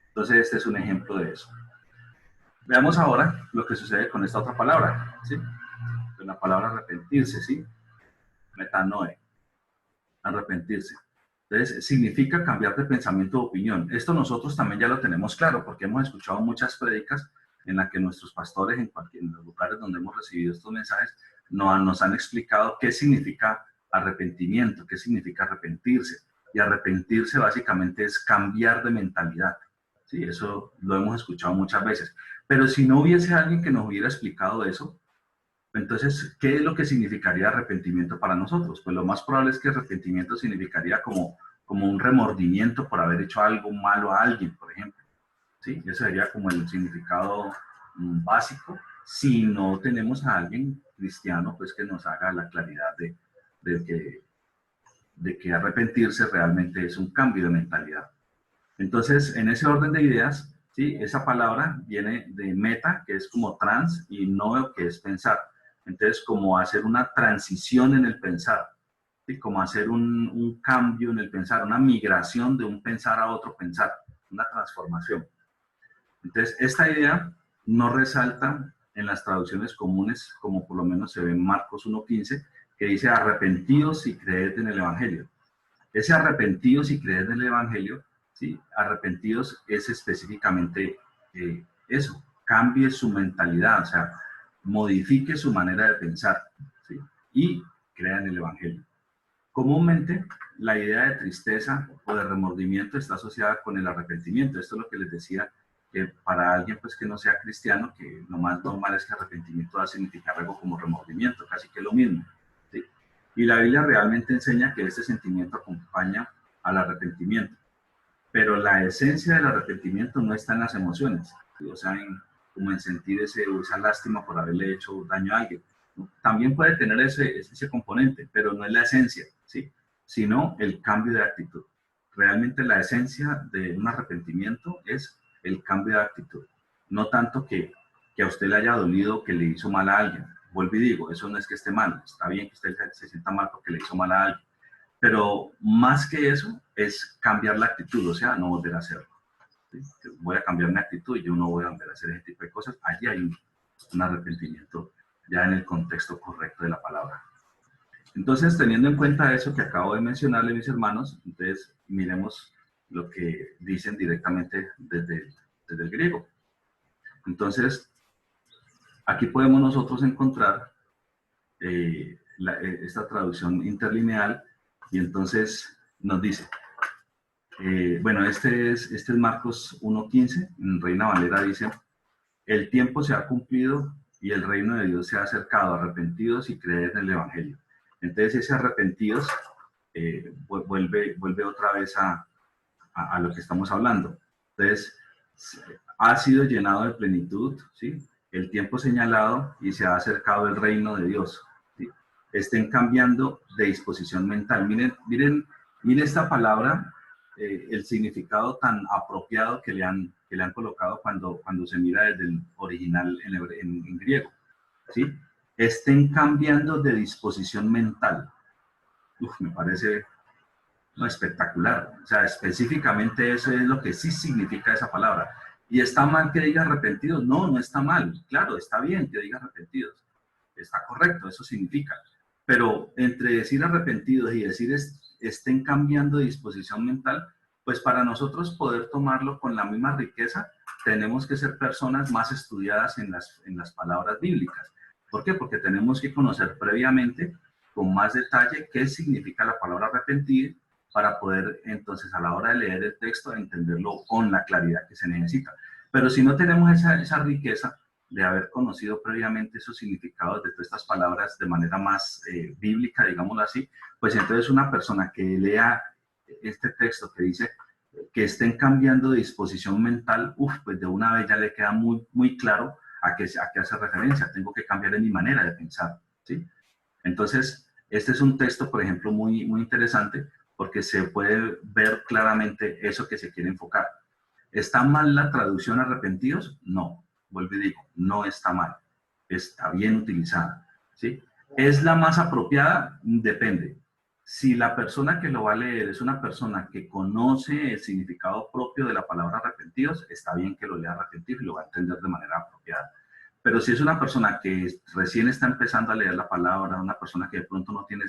A: Entonces, este es un ejemplo de eso. Veamos ahora lo que sucede con esta otra palabra, ¿sí? Con la palabra arrepentirse, ¿sí? Metanoe, arrepentirse. Entonces, significa cambiar de pensamiento o opinión. Esto nosotros también ya lo tenemos claro, porque hemos escuchado muchas prédicas en las que nuestros pastores, en los lugares donde hemos recibido estos mensajes, nos han explicado qué significa arrepentimiento, qué significa arrepentirse. Y arrepentirse básicamente es cambiar de mentalidad. Sí, eso lo hemos escuchado muchas veces. Pero si no hubiese alguien que nos hubiera explicado eso, entonces, ¿qué es lo que significaría arrepentimiento para nosotros? Pues lo más probable es que arrepentimiento significaría como un remordimiento por haber hecho algo malo a alguien, por ejemplo. ¿Sí? Ese sería como el significado básico. Si no tenemos a alguien cristiano, pues que nos haga la claridad de que arrepentirse realmente es un cambio de mentalidad. Entonces, en ese orden de ideas, ¿sí? Esa palabra viene de meta, que es como trans, y no, que es pensar. Entonces, como hacer una transición en el pensar, ¿sí? Como hacer un cambio en el pensar, una migración de un pensar a otro pensar, una transformación. Entonces, esta idea no resalta en las traducciones comunes, como por lo menos se ve en Marcos 1:15, que dice arrepentidos y creed en el Evangelio. Ese arrepentidos y creed en el Evangelio, ¿sí? Arrepentidos es específicamente eso, cambie su mentalidad, o sea, modifique su manera de pensar, ¿sí? Y crea en el Evangelio. Comúnmente, la idea de tristeza o de remordimiento está asociada con el arrepentimiento. Esto es lo que les decía, que para alguien pues, que no sea cristiano, que lo más normal es que arrepentimiento va a significar algo como remordimiento, casi que lo mismo, ¿sí? Y la Biblia realmente enseña que este sentimiento acompaña al arrepentimiento. Pero la esencia del arrepentimiento no está en las emociones, ¿sí? O sea, como en sentir esa lástima por haberle hecho daño a alguien. También puede tener ese componente, pero no es la esencia, ¿sí? Sino el cambio de actitud. Realmente la esencia de un arrepentimiento es el cambio de actitud. No tanto que a usted le haya dolido que le hizo mal a alguien. Vuelvo y digo, eso no es que esté mal. Está bien que usted se sienta mal porque le hizo mal a alguien. Pero más que eso, es cambiar la actitud, o sea, no volver a hacerlo. ¿Sí? Voy a cambiar mi actitud y yo no voy a volver a hacer ese tipo de cosas. Allí hay un arrepentimiento ya en el contexto correcto de la palabra. Entonces, teniendo en cuenta eso que acabo de mencionarle, mis hermanos, entonces miremos lo que dicen directamente desde el griego. Entonces, aquí podemos nosotros encontrar esta traducción interlineal y entonces nos dice, bueno, este es Marcos 1.15, en Reina Valera dice, el tiempo se ha cumplido y el reino de Dios se ha acercado, arrepentidos y creed en el Evangelio. Entonces ese arrepentidos vuelve otra vez a lo que estamos hablando. Entonces, ha sido llenado de plenitud, ¿sí? El tiempo señalado y se ha acercado el reino de Dios. ¿Sí? Estén cambiando de disposición mental. Miren esta palabra, el significado tan apropiado que le han colocado cuando se mira desde el original en griego. ¿Sí? Estén cambiando de disposición mental. Me parece espectacular. O sea, específicamente eso es lo que sí significa esa palabra. ¿Y está mal que diga arrepentidos? No, no está mal. Claro, está bien que diga arrepentidos. Está correcto, eso significa. Pero entre decir arrepentidos y decir estén cambiando de disposición mental, pues para nosotros poder tomarlo con la misma riqueza, tenemos que ser personas más estudiadas en las palabras bíblicas. ¿Por qué? Porque tenemos que conocer previamente, con más detalle, qué significa la palabra arrepentir, para poder entonces a la hora de leer el texto entenderlo con la claridad que se necesita. Pero si no tenemos esa riqueza de haber conocido previamente esos significados de todas estas palabras de manera más bíblica, digámoslo así, pues entonces una persona que lea este texto que dice que estén cambiando de disposición mental, pues de una vez ya le queda muy, muy claro a qué hace referencia. Tengo que cambiar en mi manera de pensar, ¿sí? Entonces, este es un texto, por ejemplo, muy, muy interesante, porque se puede ver claramente eso que se quiere enfocar. ¿Está mal la traducción arrepentidos? No, vuelvo y digo, no está mal, está bien utilizada, ¿sí? ¿Es la más apropiada? Depende. Si la persona que lo va a leer es una persona que conoce el significado propio de la palabra arrepentidos, está bien que lo lea arrepentido y lo va a entender de manera apropiada. Pero si es una persona que recién está empezando a leer la palabra, una persona que de pronto no tiene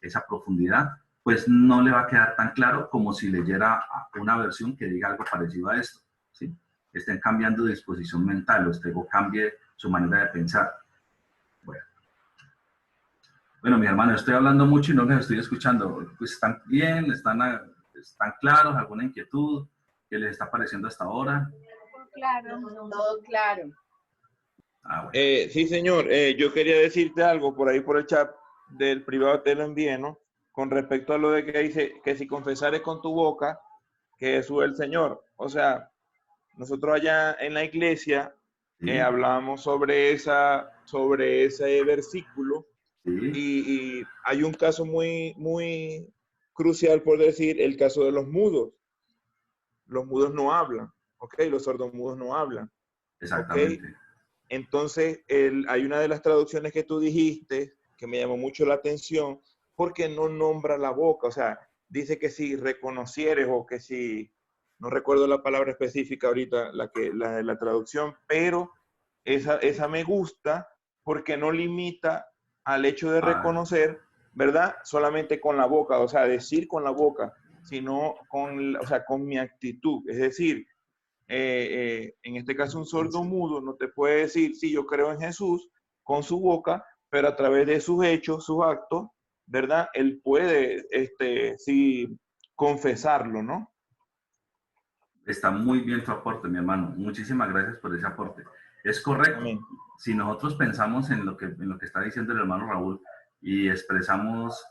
A: esa profundidad, pues no le va a quedar tan claro como si leyera una versión que diga algo parecido a esto, ¿sí? Estén cambiando de disposición mental o cambie su manera de pensar. Bueno, mi hermano, estoy hablando mucho y no les estoy escuchando. Pues ¿están bien? ¿Están claros? ¿Alguna inquietud? ¿Qué les está pareciendo hasta ahora?
F: Claro, todo claro.
A: Bueno.
D: Sí, señor. Yo quería decirte algo por ahí por el chat del privado, te lo envié, ¿no? Con respecto a lo de que dice que si confesares con tu boca que Jesús es el Señor. O sea, nosotros allá en la iglesia hablábamos sobre ese versículo.
A: Sí.
D: Y hay un caso muy, muy crucial, por decir, el caso de los mudos. Los mudos no hablan, ¿ok? Los sordomudos no hablan.
A: Exactamente.
D: ¿Okay? Entonces, hay una de las traducciones que tú dijiste que me llamó mucho la atención, porque no nombra la boca. O sea, dice que si reconocieres o que si, no recuerdo la palabra específica ahorita, la de la traducción, pero esa me gusta porque no limita al hecho de reconocer, ¿verdad? Solamente con la boca, o sea, decir con la boca, sino con mi actitud. Es decir, en este caso un sordo mudo no te puede decir, sí, yo creo en Jesús con su boca, pero a través de sus hechos, sus actos, ¿verdad? Él puede, sí, confesarlo, ¿no?
A: Está muy bien tu aporte, mi hermano. Muchísimas gracias por ese aporte. Es correcto. Amén. Si nosotros pensamos en lo que está diciendo el hermano Raúl y expresamos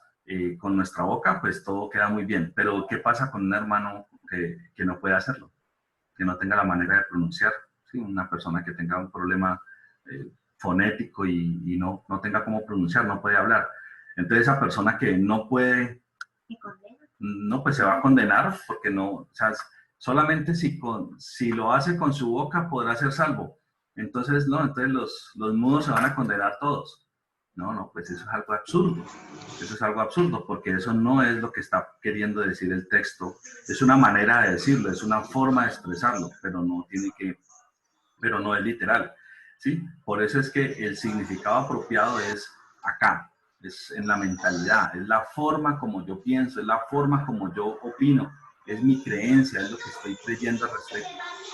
A: con nuestra boca, pues todo queda muy bien. Pero ¿qué pasa con un hermano que no puede hacerlo? Que no tenga la manera de pronunciar, ¿sí? Una persona que tenga un problema fonético y no tenga cómo pronunciar, no puede hablar. Entonces esa persona que no puede, no, pues se va a condenar porque no, o sea, solamente si lo hace con su boca podrá ser salvo. Entonces, no, entonces los mudos se van a condenar todos. No, pues eso es algo absurdo. Eso es algo absurdo porque eso no es lo que está queriendo decir el texto. Es una manera de decirlo, es una forma de expresarlo, pero no es literal, ¿sí? Por eso es que el significado apropiado es acá, es en la mentalidad, es la forma como yo pienso, es la forma como yo opino, es mi creencia, es lo que estoy creyendo al respecto.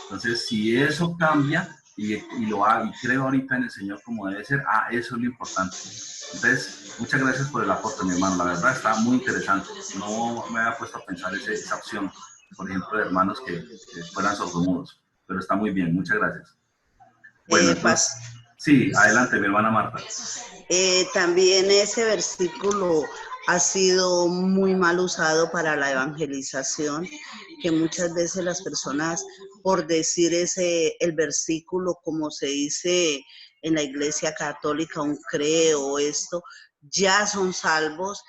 A: Entonces, si eso cambia y lo hago y creo ahorita en el Señor como debe ser, eso es lo importante. Entonces, muchas gracias por el aporte, mi hermano. La verdad está muy interesante. No me había puesto a pensar esa opción, por ejemplo, de hermanos que fueran sordomudos. Pero está muy bien, muchas gracias. Bueno, entonces, sí, adelante, mi hermana Marta.
C: También ese versículo ha sido muy mal usado para la evangelización, que muchas veces las personas, por decir el versículo, como se dice en la Iglesia Católica, un creo, esto, ya son salvos,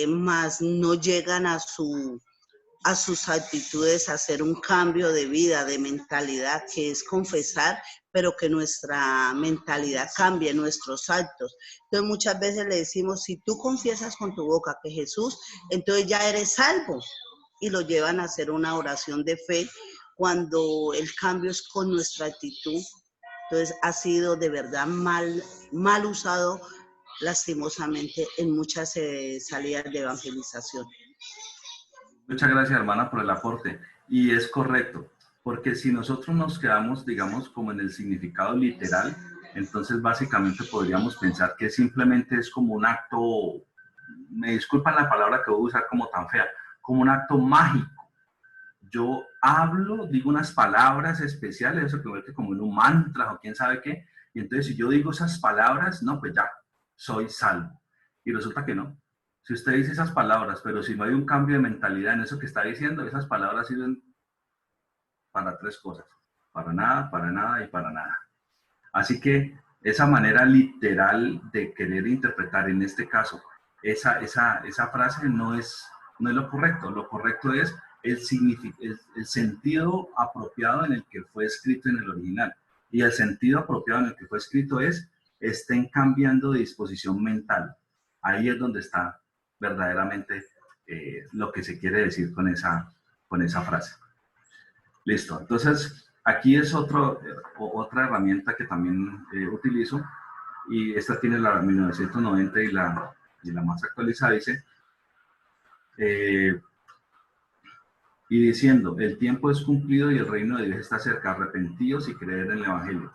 C: mas no llegan a sus actitudes, a hacer un cambio de vida, de mentalidad, que es confesar, pero que nuestra mentalidad cambie, nuestros actos. Entonces muchas veces le decimos, si tú confiesas con tu boca que Jesús, entonces ya eres salvo, y lo llevan a hacer una oración de fe, cuando el cambio es con nuestra actitud. Entonces ha sido de verdad mal usado, lastimosamente, en muchas salidas de evangelización.
A: Muchas gracias, hermana, por el aporte. Y es correcto, porque si nosotros nos quedamos, digamos, como en el significado literal, entonces básicamente podríamos pensar que simplemente es como un acto, me disculpan la palabra que voy a usar como tan fea, como un acto mágico. Yo hablo, digo unas palabras especiales, eso que convierte como en un mantra o quién sabe qué, y entonces si yo digo esas palabras, no, pues ya, soy salvo. Y resulta que no. Si usted dice esas palabras, pero si no hay un cambio de mentalidad en eso que está diciendo, esas palabras sirven para tres cosas. Para nada y para nada. Así que esa manera literal de querer interpretar en este caso esa frase no es lo correcto. Lo correcto es el sentido apropiado en el que fue escrito en el original. Y el sentido apropiado en el que fue escrito es: estén cambiando de disposición mental. Ahí es donde está verdaderamente lo que se quiere decir con esa frase. Listo. Entonces, aquí es otra herramienta que también utilizo, y esta tiene la 1990 y la más actualizada, dice, y diciendo, el tiempo es cumplido y el reino de Dios está cerca, arrepentidos y creer en el Evangelio.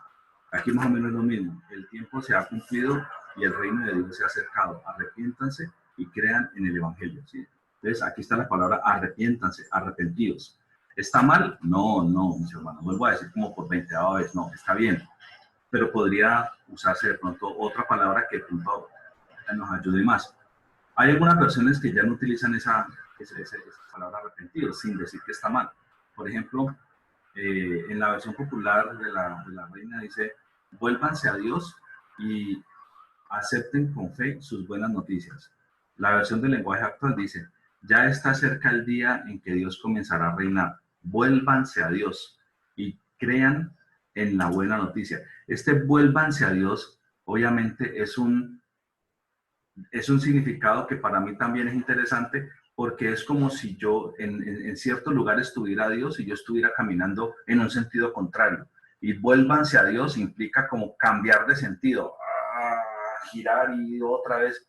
A: Aquí más o menos es lo mismo, el tiempo se ha cumplido y el reino de Dios se ha acercado, arrepiéntanse y crean en el Evangelio, ¿sí? Entonces, aquí está la palabra arrepiéntanse, arrepentidos. ¿Está mal? No, mis hermanos, vuelvo a decir como por 20ª vez, no, está bien, pero podría usarse de pronto otra palabra que de pronto nos ayude más. Hay algunas versiones que ya no utilizan esa palabra arrepentidos sin decir que está mal. Por ejemplo, en la versión popular de la Reina dice, vuélvanse a Dios y acepten con fe sus buenas noticias. La versión del lenguaje actual dice, ya está cerca el día en que Dios comenzará a reinar. Vuélvanse a Dios y crean en la buena noticia. Este vuélvanse a Dios, obviamente, es un significado que para mí también es interesante, porque es como si yo en cierto lugar estuviera Dios y yo estuviera caminando en un sentido contrario. Y vuélvanse a Dios implica como cambiar de sentido, girar y otra vez,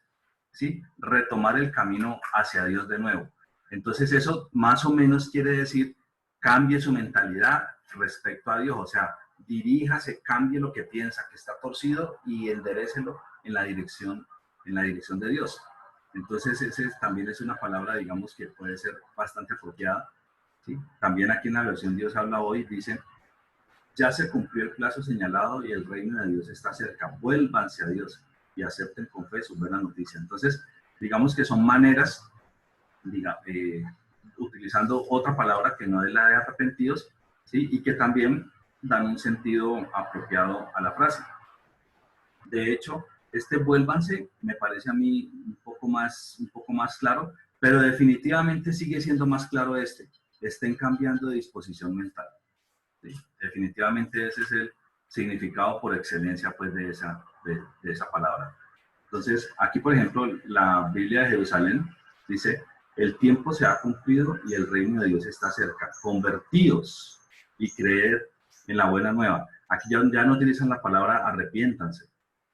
A: ¿sí? Retomar el camino hacia Dios de nuevo. Entonces eso más o menos quiere decir, cambie su mentalidad respecto a Dios, o sea, diríjase, cambie lo que piensa que está torcido y enderécelo en la dirección de Dios. Entonces ese también es una palabra, digamos, que puede ser bastante apropiada, ¿sí? También aquí en la versión Dios habla hoy, dice, ya se cumplió el plazo señalado y el reino de Dios está cerca, vuélvanse a Dios y acepten con fe su buena noticia. Entonces, digamos que son maneras, utilizando otra palabra que no es la de arrepentidos, ¿sí? Y que también dan un sentido apropiado a la frase. De hecho, este vuélvanse me parece a mí un poco más claro, pero definitivamente sigue siendo más claro estén cambiando de disposición mental. ¿Sí? Definitivamente ese es el significado por excelencia pues de esa palabra. Entonces, aquí, por ejemplo, la Biblia de Jerusalén dice, el tiempo se ha cumplido y el reino de Dios está cerca. Convertíos y creed en la buena nueva. Aquí ya no utilizan la palabra arrepiéntanse,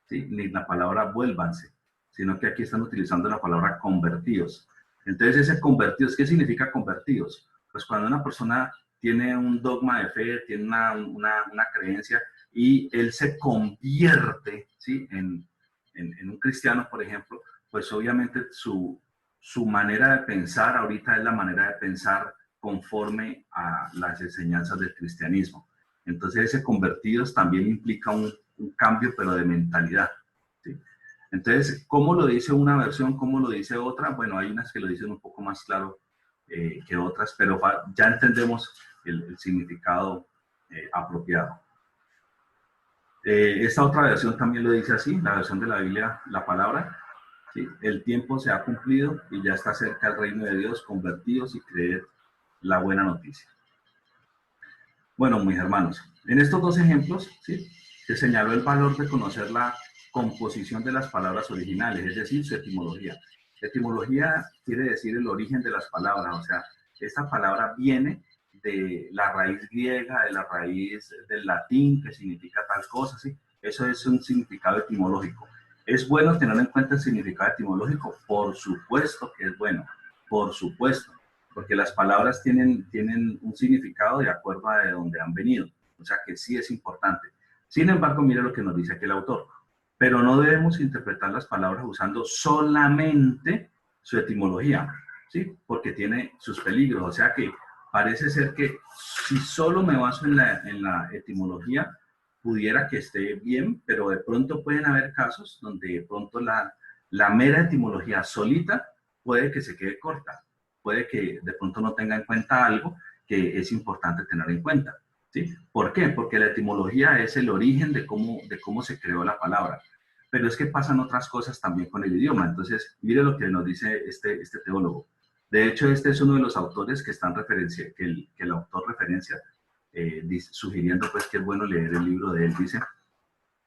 A: ¿sí? Ni la palabra vuélvanse, sino que aquí están utilizando la palabra convertíos. Entonces, ese convertidos, ¿qué significa convertidos? Pues cuando una persona tiene un dogma de fe, tiene una creencia, y él se convierte, ¿sí? en un cristiano, por ejemplo, pues obviamente su manera de pensar ahorita es la manera de pensar conforme a las enseñanzas del cristianismo. Entonces ese convertidos también implica un cambio, pero de mentalidad, ¿sí? Entonces, ¿cómo lo dice una versión? ¿Cómo lo dice otra? Bueno, hay unas que lo dicen un poco más claro que otras, pero ya entendemos el significado apropiado. Esta otra versión también lo dice así, la versión de la Biblia, la palabra, ¿sí? El tiempo se ha cumplido y ya está cerca el reino de Dios, convertidos y creed la buena noticia. Bueno, mis hermanos, en estos dos ejemplos, ¿sí?, se señaló el valor de conocer la composición de las palabras originales, es decir, su etimología. Etimología quiere decir el origen de las palabras, o sea, esta palabra viene de la raíz griega, de la raíz del latín, que significa tal cosa, ¿sí? Eso es un significado etimológico. ¿Es bueno tener en cuenta el significado etimológico? Por supuesto que es bueno, por supuesto, porque las palabras tienen un significado de acuerdo a de dónde han venido, o sea que sí es importante. Sin embargo, mire lo que nos dice aquí el autor, pero no debemos interpretar las palabras usando solamente su etimología, ¿sí? Porque tiene sus peligros, o sea que parece ser que si solo me baso en la etimología, pudiera que esté bien, pero de pronto pueden haber casos donde de pronto la mera etimología solita puede que se quede corta, puede que de pronto no tenga en cuenta algo que es importante tener en cuenta, ¿sí? ¿Por qué? Porque la etimología es el origen de cómo se creó la palabra. Pero es que pasan otras cosas también con el idioma. Entonces, mire lo que nos dice este teólogo. De hecho, este es uno de los autores que el autor referencia, sugiriendo pues que es bueno leer el libro de él. Dice,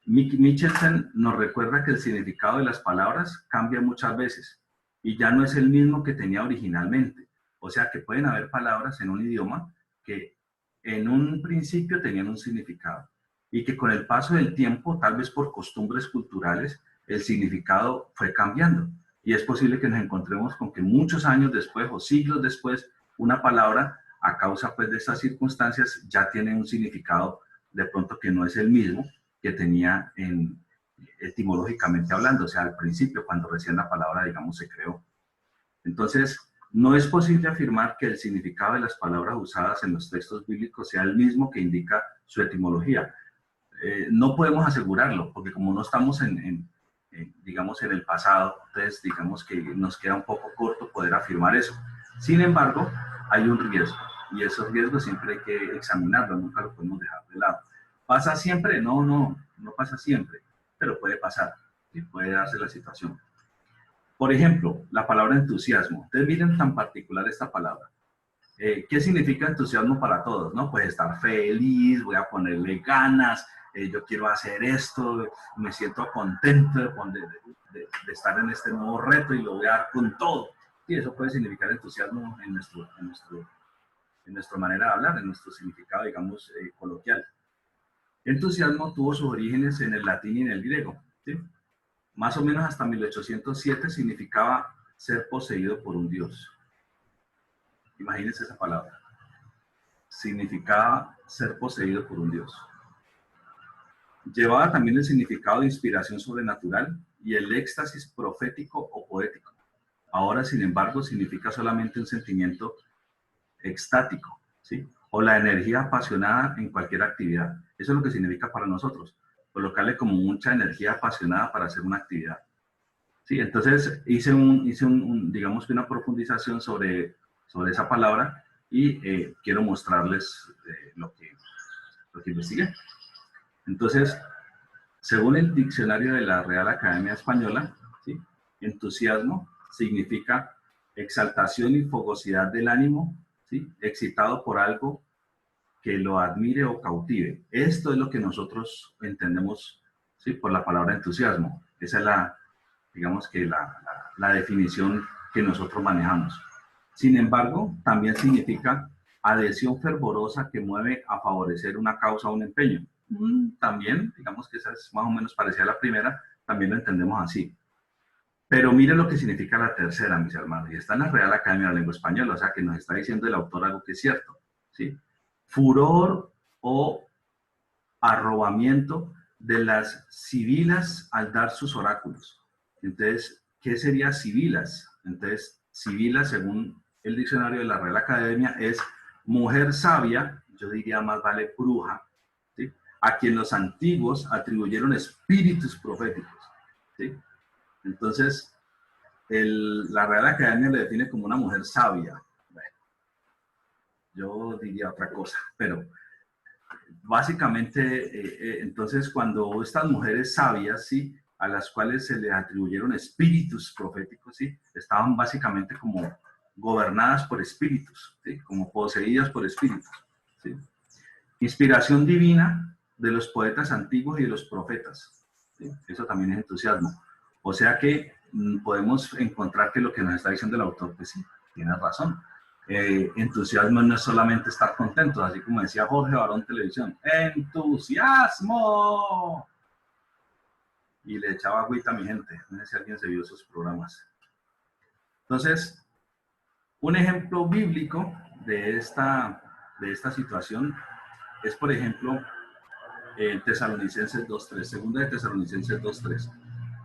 A: Michelsen nos recuerda que el significado de las palabras cambia muchas veces y ya no es el mismo que tenía originalmente. O sea que pueden haber palabras en un idioma que en un principio tenían un significado y que con el paso del tiempo, tal vez por costumbres culturales, el significado fue cambiando. Y es posible que nos encontremos con que muchos años después o siglos después, una palabra, a causa pues de estas circunstancias, ya tiene un significado de pronto que no es el mismo que tenía etimológicamente hablando, o sea, al principio, cuando recién la palabra, digamos, se creó. Entonces, no es posible afirmar que el significado de las palabras usadas en los textos bíblicos sea el mismo que indica su etimología. No podemos asegurarlo, porque como no estamos digamos, en el pasado, entonces digamos que nos queda un poco corto poder afirmar eso. Sin embargo, hay un riesgo, y esos riesgos siempre hay que examinarlos, nunca lo podemos dejar de lado. ¿Pasa siempre? No pasa siempre, pero puede pasar, y puede darse la situación. Por ejemplo, la palabra entusiasmo. Ustedes miren tan particular esta palabra. ¿Qué significa entusiasmo para todos? ¿No? Pues estar feliz, voy a ponerle ganas, yo quiero hacer esto, me siento contento de estar en este nuevo reto y lo voy a dar con todo. Y eso puede significar entusiasmo en nuestra manera de hablar, en nuestro significado, digamos, coloquial. Entusiasmo tuvo sus orígenes en el latín y en el griego, ¿sí? Más o menos hasta 1807 significaba ser poseído por un dios. Imagínense esa palabra. Significaba ser poseído por un dios. Llevaba también el significado de inspiración sobrenatural y el éxtasis profético o poético. Ahora, sin embargo, significa solamente un sentimiento extático, ¿sí? O la energía apasionada en cualquier actividad. Eso es lo que significa para nosotros. Colocarle como mucha energía apasionada para hacer una actividad. Sí, entonces hice digamos que una profundización sobre esa palabra y quiero mostrarles lo que investigué. Entonces, según el diccionario de la Real Academia Española, ¿sí?, entusiasmo significa exaltación y fogosidad del ánimo, ¿sí?, excitado por algo que lo admire o cautive. Esto es lo que nosotros entendemos, ¿sí?, por la palabra entusiasmo. Esa es digamos que la definición que nosotros manejamos. Sin embargo, también significa adhesión fervorosa que mueve a favorecer una causa o un empeño. También, digamos que esa es más o menos parecida a la primera, también lo entendemos así. Pero mire lo que significa la tercera, mis hermanos, y está en la Real Academia de la Lengua Española, o sea que nos está diciendo el autor algo que es cierto, ¿sí? Furor o arrobamiento de las sibilas al dar sus oráculos. Entonces, ¿qué sería sibilas? Entonces, sibila, según el diccionario de la Real Academia, es mujer sabia, yo diría más vale bruja, ¿sí? A quien los antiguos atribuyeron espíritus proféticos, ¿sí? Entonces, la Real Academia le define como una mujer sabia. Bueno, yo diría otra cosa, pero básicamente, entonces, cuando estas mujeres sabias, ¿sí?, a las cuales se les atribuyeron espíritus proféticos, ¿sí?, estaban básicamente como gobernadas por espíritus, ¿sí?, como poseídas por espíritus, ¿sí? Inspiración divina de los poetas antiguos y de los profetas, ¿sí? Eso también es entusiasmo. O sea que podemos encontrar que lo que nos está diciendo el autor, pues sí, tiene razón. Entusiasmo no es solamente estar contentos, así como decía Jorge Barón Televisión, ¡entusiasmo! Y le echaba agüita a mi gente, no sé si alguien se vio esos programas. Entonces, un ejemplo bíblico de esta situación es, por ejemplo, Tesalonicenses 2.3, segunda de Tesalonicenses 2.3.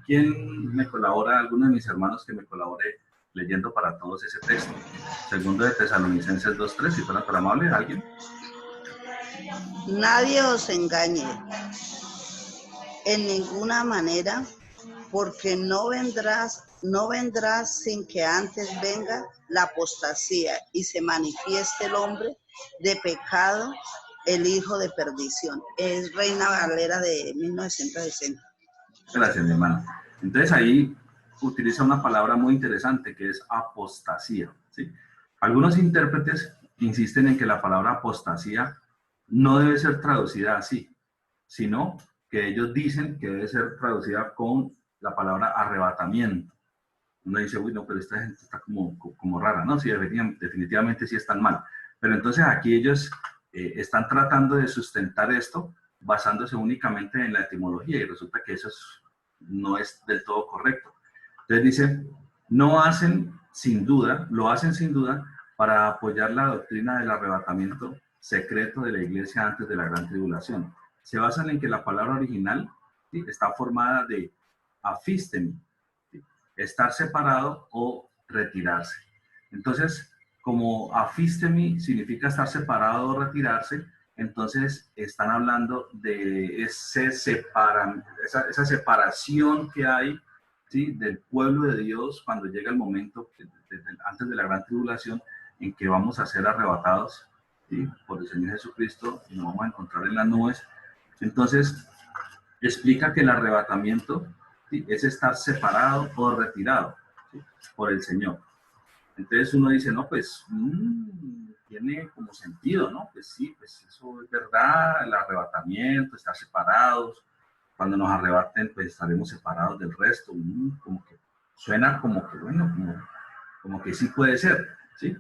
A: ¿Quién me colabora? Alguno de mis hermanos que me colabore leyendo para todos ese texto. Segundo de Tesalonicenses 2.3, si fuera tan amable, ¿alguien?
C: Nadie os engañe en ninguna manera, porque no vendrás sin que antes venga la apostasía y se manifieste el hombre de pecado, el hijo de perdición. Es Reina Valera de 1960.
A: Gracias, mi hermano. Entonces ahí utiliza una palabra muy interesante que es apostasía, ¿sí? Algunos intérpretes insisten en que la palabra apostasía no debe ser traducida así, sino que ellos dicen que debe ser traducida con la palabra arrebatamiento. Uno dice, uy, no, pero esta gente está como rara, ¿no? Sí, definitivamente sí están mal. Pero entonces aquí ellos están tratando de sustentar esto basándose únicamente en la etimología, y resulta que eso no es del todo correcto. Entonces dice, lo hacen sin duda para apoyar la doctrina del arrebatamiento secreto de la iglesia antes de la gran tribulación. Se basan en que la palabra original, ¿sí?, está formada de afistemi, ¿sí?, estar separado o retirarse. Entonces, como afistemi significa estar separado o retirarse, entonces están hablando de esa separación que hay, ¿sí?, del pueblo de Dios cuando llega el momento, antes de la gran tribulación, en que vamos a ser arrebatados, ¿sí?, por el Señor Jesucristo y nos vamos a encontrar en las nubes. Entonces, explica que el arrebatamiento, ¿sí?, es estar separado o retirado, ¿sí?, por el Señor. Entonces uno dice, no, pues tiene como sentido, ¿no? Pues sí, pues eso es verdad, el arrebatamiento, estar separados. Cuando nos arrebaten, pues estaremos separados del resto. Como que suena como que, bueno, como que sí puede ser, ¿sí?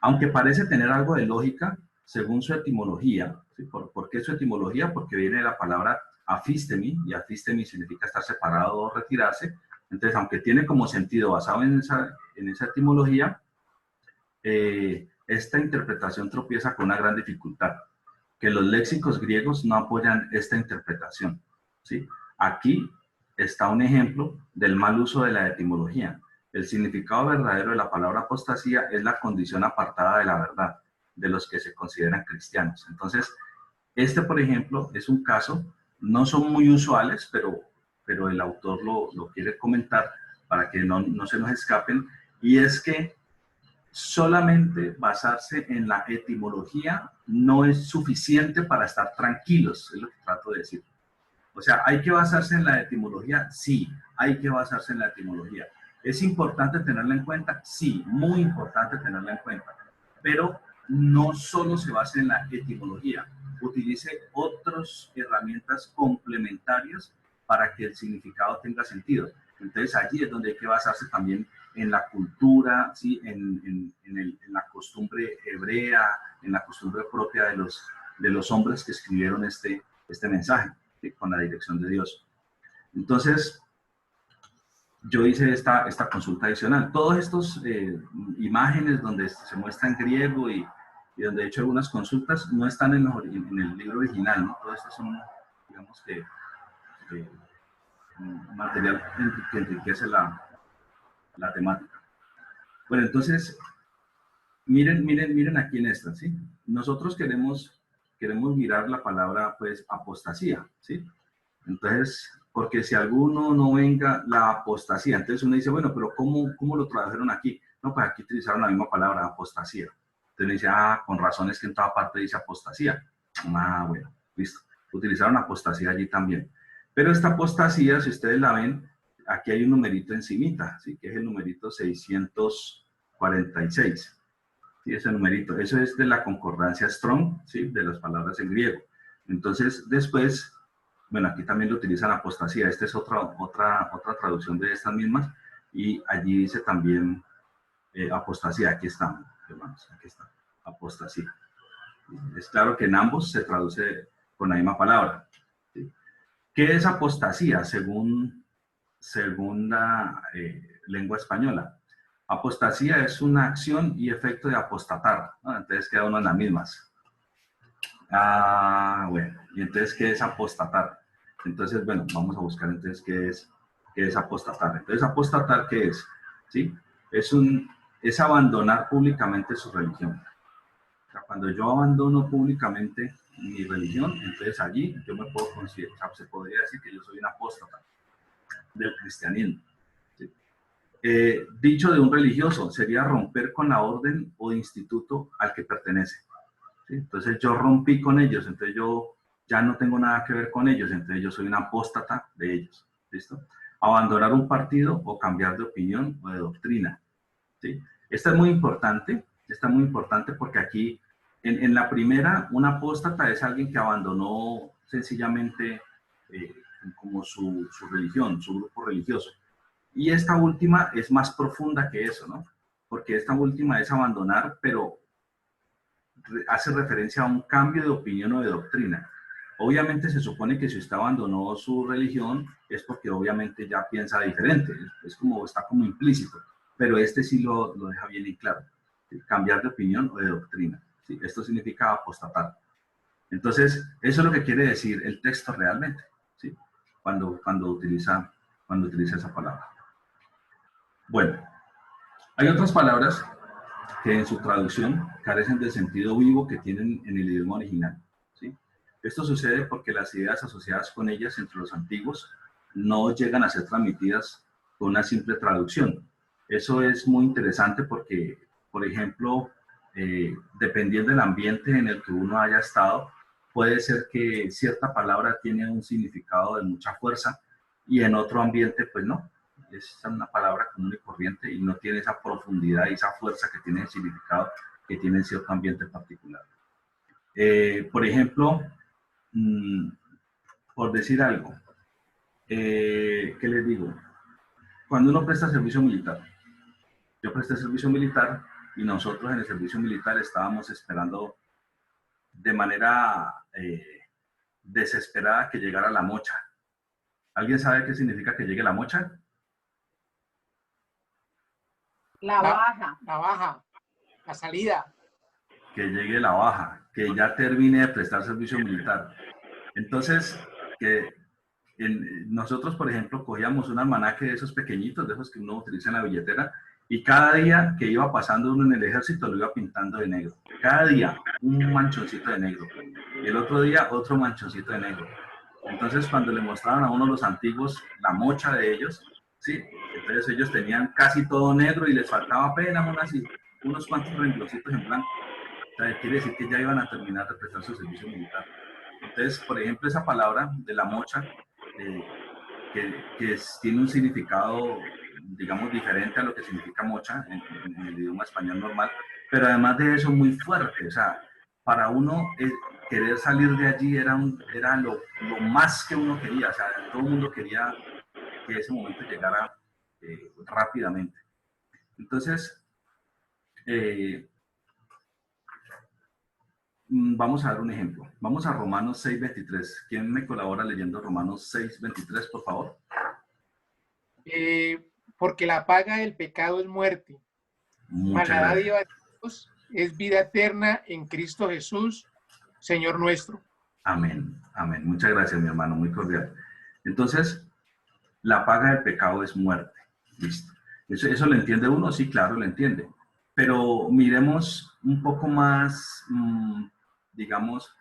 A: Aunque parece tener algo de lógica, según su etimología, ¿sí? ¿Por qué su etimología? Porque viene de la palabra afistemi, y afistemi significa estar separado o retirarse. Entonces, aunque tiene como sentido basado en esa etimología, esta interpretación tropieza con una gran dificultad, que los léxicos griegos no apoyan esta interpretación, ¿sí? Aquí está un ejemplo del mal uso de la etimología. El significado verdadero de la palabra apostasía es la condición apartada de la verdad, de los que se consideran cristianos. Entonces, por ejemplo, es un caso, no son muy usuales, pero el autor lo quiere comentar para que no se nos escapen, y es que solamente basarse en la etimología no es suficiente para estar tranquilos, es lo que trato de decir. O sea, ¿hay que basarse en la etimología? Sí, hay que basarse en la etimología. ¿Es importante tenerla en cuenta? Sí, muy importante tenerla en cuenta. Pero no solo se base en la etimología, utilice otras herramientas complementarias para que el significado tenga sentido. Entonces allí es donde hay que basarse también en la cultura, ¿sí? en la costumbre hebrea, en la costumbre propia de los hombres que escribieron este mensaje, ¿sí? Con la dirección de Dios. Entonces, yo hice esta consulta adicional. Todos estos imágenes donde se muestra en griego y donde he hecho algunas consultas no están en el libro original, ¿no? Todo esto son, digamos que material que enriquece la temática. Bueno, entonces, miren aquí en esta, ¿sí? Nosotros queremos mirar la palabra, pues, apostasía, ¿sí? Entonces, porque si alguno no venga la apostasía, entonces uno dice, bueno, pero ¿cómo lo tradujeron aquí? No, pues aquí utilizaron la misma palabra, apostasía. Entonces uno dice, con razón es que en toda parte dice apostasía. Bueno, listo. Utilizaron apostasía allí también. Pero esta apostasía, si ustedes la ven, aquí hay un numerito encimita, ¿sí? Que es el numerito 646. ¿Sí? Ese numerito, eso es de la concordancia Strong, ¿sí? De las palabras en griego. Entonces, después, bueno, aquí también lo utilizan apostasía. Esta es otra traducción de estas mismas. Y allí dice también apostasía. Aquí están, hermanos, aquí está, apostasía. Es claro que en ambos se traduce con la misma palabra, ¿sí? ¿Qué es apostasía según la lengua española? Apostasía es una acción y efecto de apostatar, ¿no? Entonces queda uno en las mismas. Bueno, y entonces, ¿qué es apostatar? Entonces, bueno, vamos a buscar entonces qué es apostatar. Entonces, apostatar, ¿qué es? ¿Sí? Es abandonar públicamente su religión. O sea, cuando yo abandono públicamente mi religión, entonces allí yo me puedo considerar, o sea, se podría decir que yo soy un apóstata del cristianismo. ¿Sí? Dicho de un religioso, sería romper con la orden o instituto al que pertenece. ¿Sí? Entonces yo rompí con ellos, entonces yo ya no tengo nada que ver con ellos, entonces yo soy un apóstata de ellos. ¿Listo? Abandonar un partido o cambiar de opinión o de doctrina. ¿Sí? Esta es muy importante porque aquí, en la primera, un apóstata es alguien que abandonó sencillamente como su religión, su grupo religioso. Y esta última es más profunda que eso, ¿no? Porque esta última es abandonar, pero hace referencia a un cambio de opinión o de doctrina. Obviamente se supone que si usted abandonó su religión es porque obviamente ya piensa diferente, está como implícito, pero este sí lo deja bien en claro, ¿sí? Cambiar de opinión o de doctrina, ¿sí? Esto significa apostatar. Entonces, eso es lo que quiere decir el texto realmente, ¿sí? Cuando utiliza esa palabra. Bueno, hay otras palabras que en su traducción carecen del sentido vivo que tienen en el idioma original, ¿sí? Esto sucede porque las ideas asociadas con ellas entre los antiguos no llegan a ser transmitidas con una simple traducción. Eso es muy interesante porque, por ejemplo, dependiendo del ambiente en el que uno haya estado, puede ser que cierta palabra tiene un significado de mucha fuerza y en otro ambiente, pues no. Es una palabra común y corriente y no tiene esa profundidad y esa fuerza que tiene el significado que tiene en cierto ambiente particular. Por ejemplo, por decir algo, ¿qué les digo? Cuando uno presta servicio militar, yo presté servicio militar y nosotros en el servicio militar estábamos esperando de manera desesperada que llegara la mocha. ¿Alguien sabe qué significa que llegue la mocha?
F: La baja.
G: La baja, la salida.
A: Que llegue la baja, que ya termine de prestar servicio militar. Entonces, nosotros, por ejemplo, cogíamos un almanaque de esos pequeñitos, de esos que uno utiliza en la billetera, y cada día que iba pasando uno en el ejército lo iba pintando de negro. Cada día un manchoncito de negro. Y el otro día otro manchoncito de negro. Entonces, cuando le mostraban a uno los antiguos la mocha de ellos, sí, entonces ellos tenían casi todo negro y les faltaba apenas unos cuantos rengloncitos en blanco. O sea, quiere decir que ya iban a terminar de prestar su servicio militar. Entonces, por ejemplo, esa palabra de la mocha, tiene un significado, digamos, diferente a lo que significa mocha en el idioma español normal, pero además de eso muy fuerte. O sea, para uno querer salir de allí era lo más que uno quería. O sea, todo el mundo quería que ese momento llegara rápidamente. Entonces, vamos a dar un ejemplo. Vamos a Romanos 6:23. ¿Quién me colabora leyendo Romanos 6:23, por favor?
G: Porque la paga del pecado es muerte. Mas la dádiva de Dios es vida eterna en Cristo Jesús, Señor nuestro.
A: Amén, amén. Muchas gracias, mi hermano, muy cordial. Entonces, la paga del pecado es muerte. Listo. ¿Eso lo entiende uno? Sí, claro, lo entiende. Pero miremos un poco más, digamos,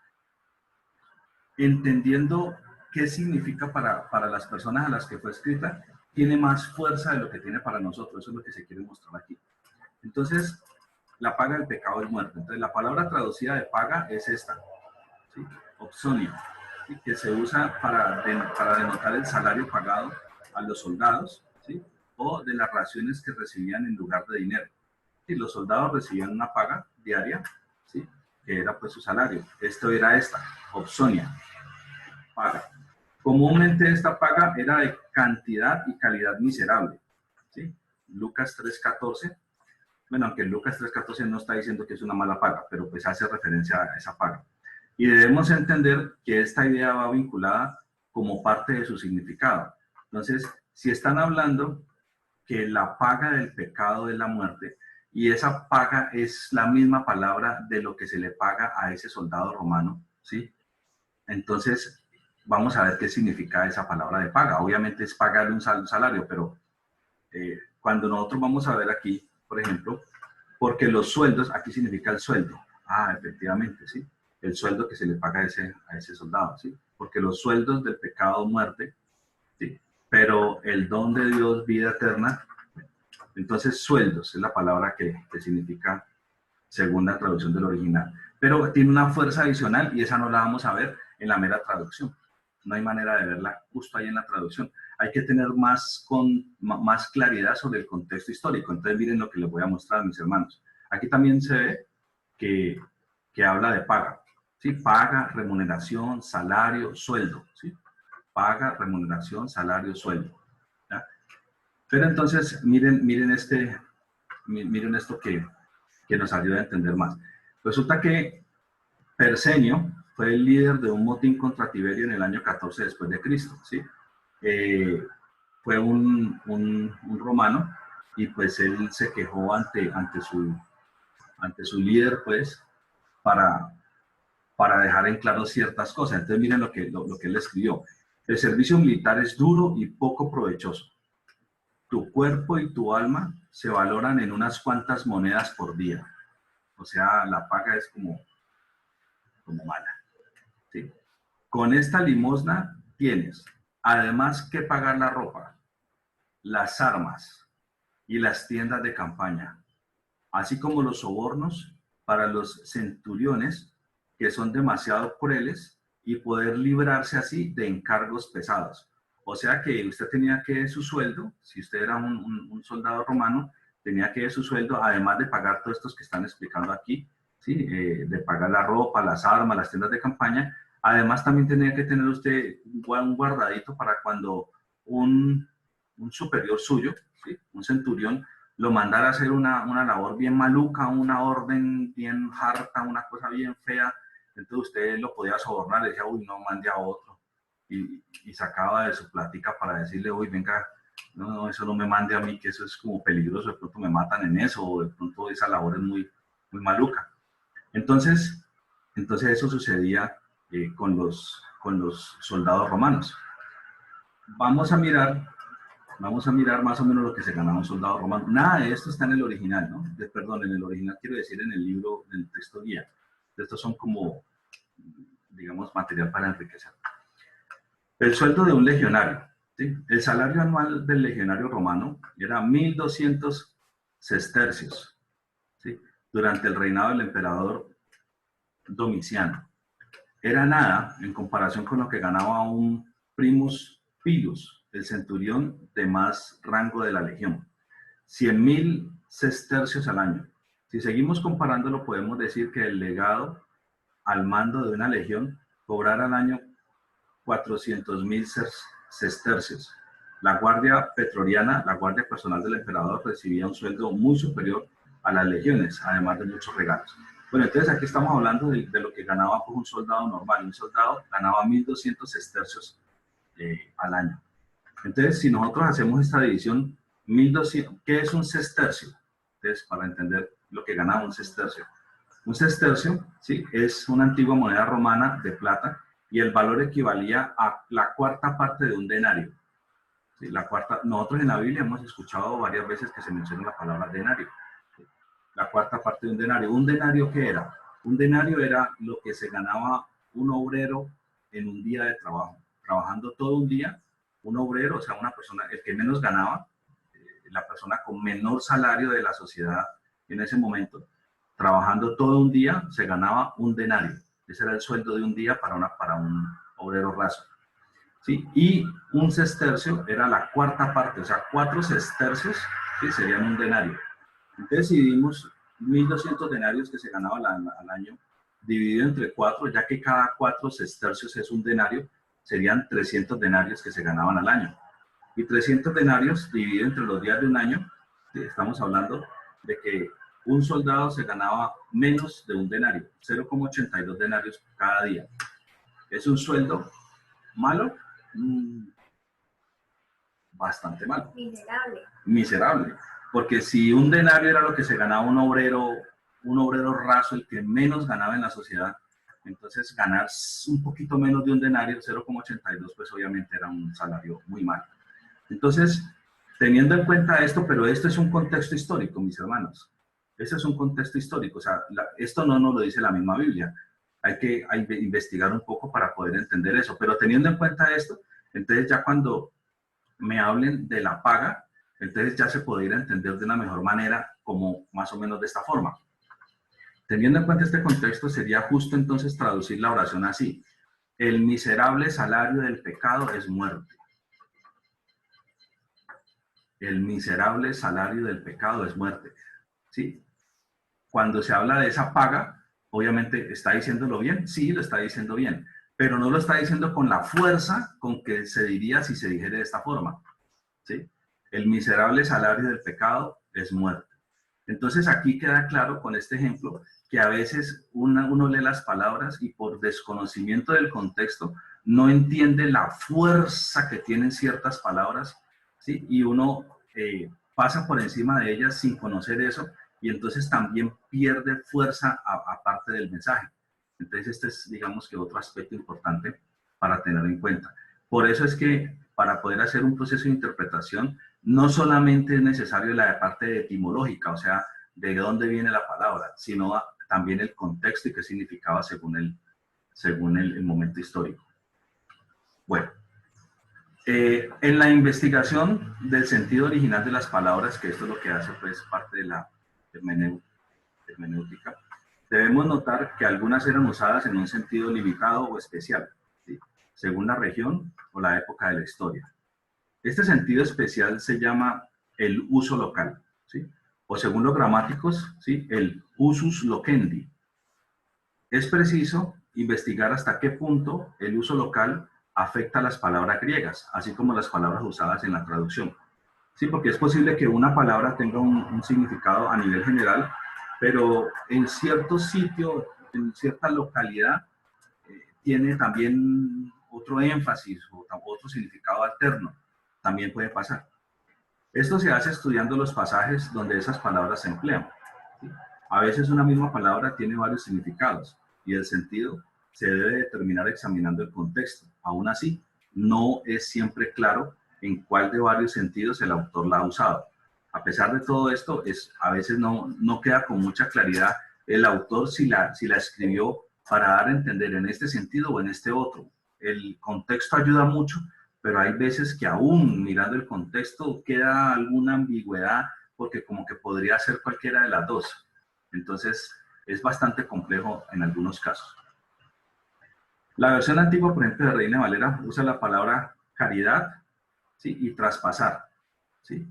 A: entendiendo qué significa para las personas a las que fue escrita, tiene más fuerza de lo que tiene para nosotros. Eso es lo que se quiere mostrar aquí. Entonces, la paga del pecado es muerte. Entonces, la palabra traducida de paga es esta, ¿sí? Opsonia, ¿sí? Que se usa para denotar el salario pagado a los soldados, ¿sí? O de las raciones que recibían en lugar de dinero. ¿Sí? Los soldados recibían una paga diaria, ¿sí? Que era pues su salario. Esto era esta, opsonia, paga. Comúnmente esta paga era de cantidad y calidad miserable, ¿sí? Lucas 3:14. Bueno, aunque Lucas 3:14 no está diciendo que es una mala paga, pero pues hace referencia a esa paga. Y debemos entender que esta idea va vinculada como parte de su significado. Entonces, si están hablando que la paga del pecado es la muerte, y esa paga es la misma palabra de lo que se le paga a ese soldado romano, ¿sí? Entonces, vamos a ver qué significa esa palabra de paga. Obviamente es pagarle un salario, pero cuando nosotros vamos a ver aquí, por ejemplo, porque los sueldos, aquí significa el sueldo. Ah, efectivamente, ¿sí? El sueldo que se le paga a ese soldado, ¿sí? Porque los sueldos del pecado, muerte, ¿sí? Pero el don de Dios, vida eterna. Entonces, sueldos es la palabra que significa según la traducción del original. Pero tiene una fuerza adicional y esa no la vamos a ver en la mera traducción. No hay manera de verla justo ahí en la traducción. Hay que tener más claridad sobre el contexto histórico. Entonces, miren lo que les voy a mostrar, mis hermanos. Aquí también se ve que habla de paga. ¿Sí? Paga, remuneración, salario, sueldo. ¿Sí? Paga, remuneración, salario, sueldo. ¿Ya? Pero entonces, miren esto que nos ayuda a entender más. Resulta que Persenio fue el líder de un motín contra Tiberio en el año 14 después de Cristo, ¿sí? Fue un romano y pues él se quejó ante su líder, pues, para dejar en claro ciertas cosas. Entonces miren lo que él escribió. El servicio militar es duro y poco provechoso. Tu cuerpo y tu alma se valoran en unas cuantas monedas por día. O sea, la paga es como mala. ¿Sí? Con esta limosna tienes, además, que pagar la ropa, las armas y las tiendas de campaña, así como los sobornos para los centuriones que son demasiado crueles y poder librarse así de encargos pesados. O sea que usted tenía que su sueldo, si usted era un soldado romano, tenía que su sueldo, además de pagar todos estos que están explicando aquí, ¿sí? De pagar la ropa, las armas, las tiendas de campaña. Además, también tenía que tener usted un guardadito para cuando un superior suyo, ¿sí? Un centurión, lo mandara a hacer una labor bien maluca, una orden bien harta, una cosa bien fea. Entonces usted lo podía sobornar, le decía, uy, no, mande a otro. Y sacaba de su plática para decirle, uy, venga, no, eso no me mande a mí, que eso es como peligroso, de pronto me matan en eso, o de pronto esa labor es muy maluca. Entonces eso sucedía con los soldados romanos. Vamos a mirar más o menos lo que se ganaba un soldado romano. Nada de esto está en el original, ¿no? Perdón, en el original quiero decir en el libro, en el texto guía. Estos son como, digamos, material para enriquecer. El sueldo de un legionario, ¿sí? El salario anual del legionario romano era 1.200 sestercios, ¿sí? Durante el reinado del emperador Domiciano. Era nada en comparación con lo que ganaba un primus pilus, el centurión de más rango de la legión. 100.000 sestercios al año. Si seguimos comparándolo, podemos decir que el legado al mando de una legión cobrara al año 400.000 sestercios. La guardia pretoriana, la guardia personal del emperador, recibía un sueldo muy superior a las legiones, además de muchos regalos. Bueno, entonces aquí estamos hablando de lo que ganaba pues, un soldado normal. Un soldado ganaba 1.200 sestercios al año. Entonces, si nosotros hacemos esta división, 1.200, ¿qué es un sestercio? Entonces, para entender lo que ganaba un sestercio. Un sestercio, ¿sí? Es una antigua moneda romana de plata y el valor equivalía a la cuarta parte de un denario. ¿Sí? La cuarta, nosotros en la Biblia hemos escuchado varias veces que se menciona la palabra denario. ¿Sí? La cuarta parte de un denario. ¿Un denario qué era? Un denario era lo que se ganaba un obrero en un día de trabajo. Trabajando todo un día, un obrero, o sea, una persona, el que menos ganaba, la persona con menor salario de la sociedad en ese momento, trabajando todo un día, se ganaba un denario. Ese era el sueldo de un día para un obrero raso. ¿Sí? Y un sestercio era la cuarta parte, o sea, 4 sestercios, ¿sí? Serían un denario. Entonces, si dividimos 1.200 denarios que se ganaban al año, dividido entre 4, ya que cada 4 sestercios es un denario, serían 300 denarios que se ganaban al año. Y 300 denarios dividido entre los días de un año, ¿sí? Estamos hablando de que un soldado se ganaba menos de un denario, 0,82 denarios cada día. ¿Es un sueldo malo? Bastante malo.
E: Miserable.
A: Miserable. Porque si un denario era lo que se ganaba un obrero raso, el que menos ganaba en la sociedad, entonces ganar un poquito menos de un denario, 0,82, pues obviamente era un salario muy malo. Entonces, teniendo en cuenta esto, pero esto es un contexto histórico, mis hermanos. Este es un contexto histórico, o sea, esto no nos lo dice la misma Biblia. Hay que investigar un poco para poder entender eso, pero teniendo en cuenta esto, entonces ya cuando me hablen de la paga, entonces ya se podría entender de una mejor manera, como más o menos de esta forma. Teniendo en cuenta este contexto, sería justo entonces traducir la oración así: el miserable salario del pecado es muerte. El miserable salario del pecado es muerte. ¿Sí? Cuando se habla de esa paga, obviamente, ¿está diciéndolo bien? Sí, lo está diciendo bien, pero no lo está diciendo con la fuerza con que se diría si se dijera de esta forma. ¿Sí? El miserable salario del pecado es muerte. Entonces aquí queda claro con este ejemplo que a veces uno lee las palabras y por desconocimiento del contexto no entiende la fuerza que tienen ciertas palabras, ¿sí? Y uno pasa por encima de ellas sin conocer eso y entonces también pierde fuerza aparte del mensaje. Entonces este es, digamos que otro aspecto importante para tener en cuenta. Por eso es que para poder hacer un proceso de interpretación, no solamente es necesario la parte etimológica, o sea, de dónde viene la palabra, sino también el contexto y qué significaba según el momento histórico. Bueno, en la investigación del sentido original de las palabras, que esto es lo que hace pues parte de la hermenéutica, debemos notar que algunas eran usadas en un sentido limitado o especial, ¿sí? Según la región o la época de la historia. Este sentido especial se llama el uso local, ¿sí? O según los gramáticos, ¿sí? El usus loquendi. Es preciso investigar hasta qué punto el uso local afecta a las palabras griegas, así como las palabras usadas en la traducción. Sí, porque es posible que una palabra tenga un significado a nivel general, pero en cierto sitio, en cierta localidad, tiene también otro énfasis o otro significado alterno. También puede pasar. Esto se hace estudiando los pasajes donde esas palabras se emplean. ¿Sí? A veces una misma palabra tiene varios significados y el sentido se debe determinar examinando el contexto. Aún así, no es siempre claro en cuál de varios sentidos el autor la ha usado. A pesar de todo esto, a veces no queda con mucha claridad el autor si la escribió para dar a entender en este sentido o en este otro. El contexto ayuda mucho, pero hay veces que aún mirando el contexto queda alguna ambigüedad porque como que podría ser cualquiera de las dos. Entonces es bastante complejo en algunos casos. La versión antigua, por ejemplo, de Reina Valera usa la palabra caridad, ¿sí? Y traspasar, ¿sí?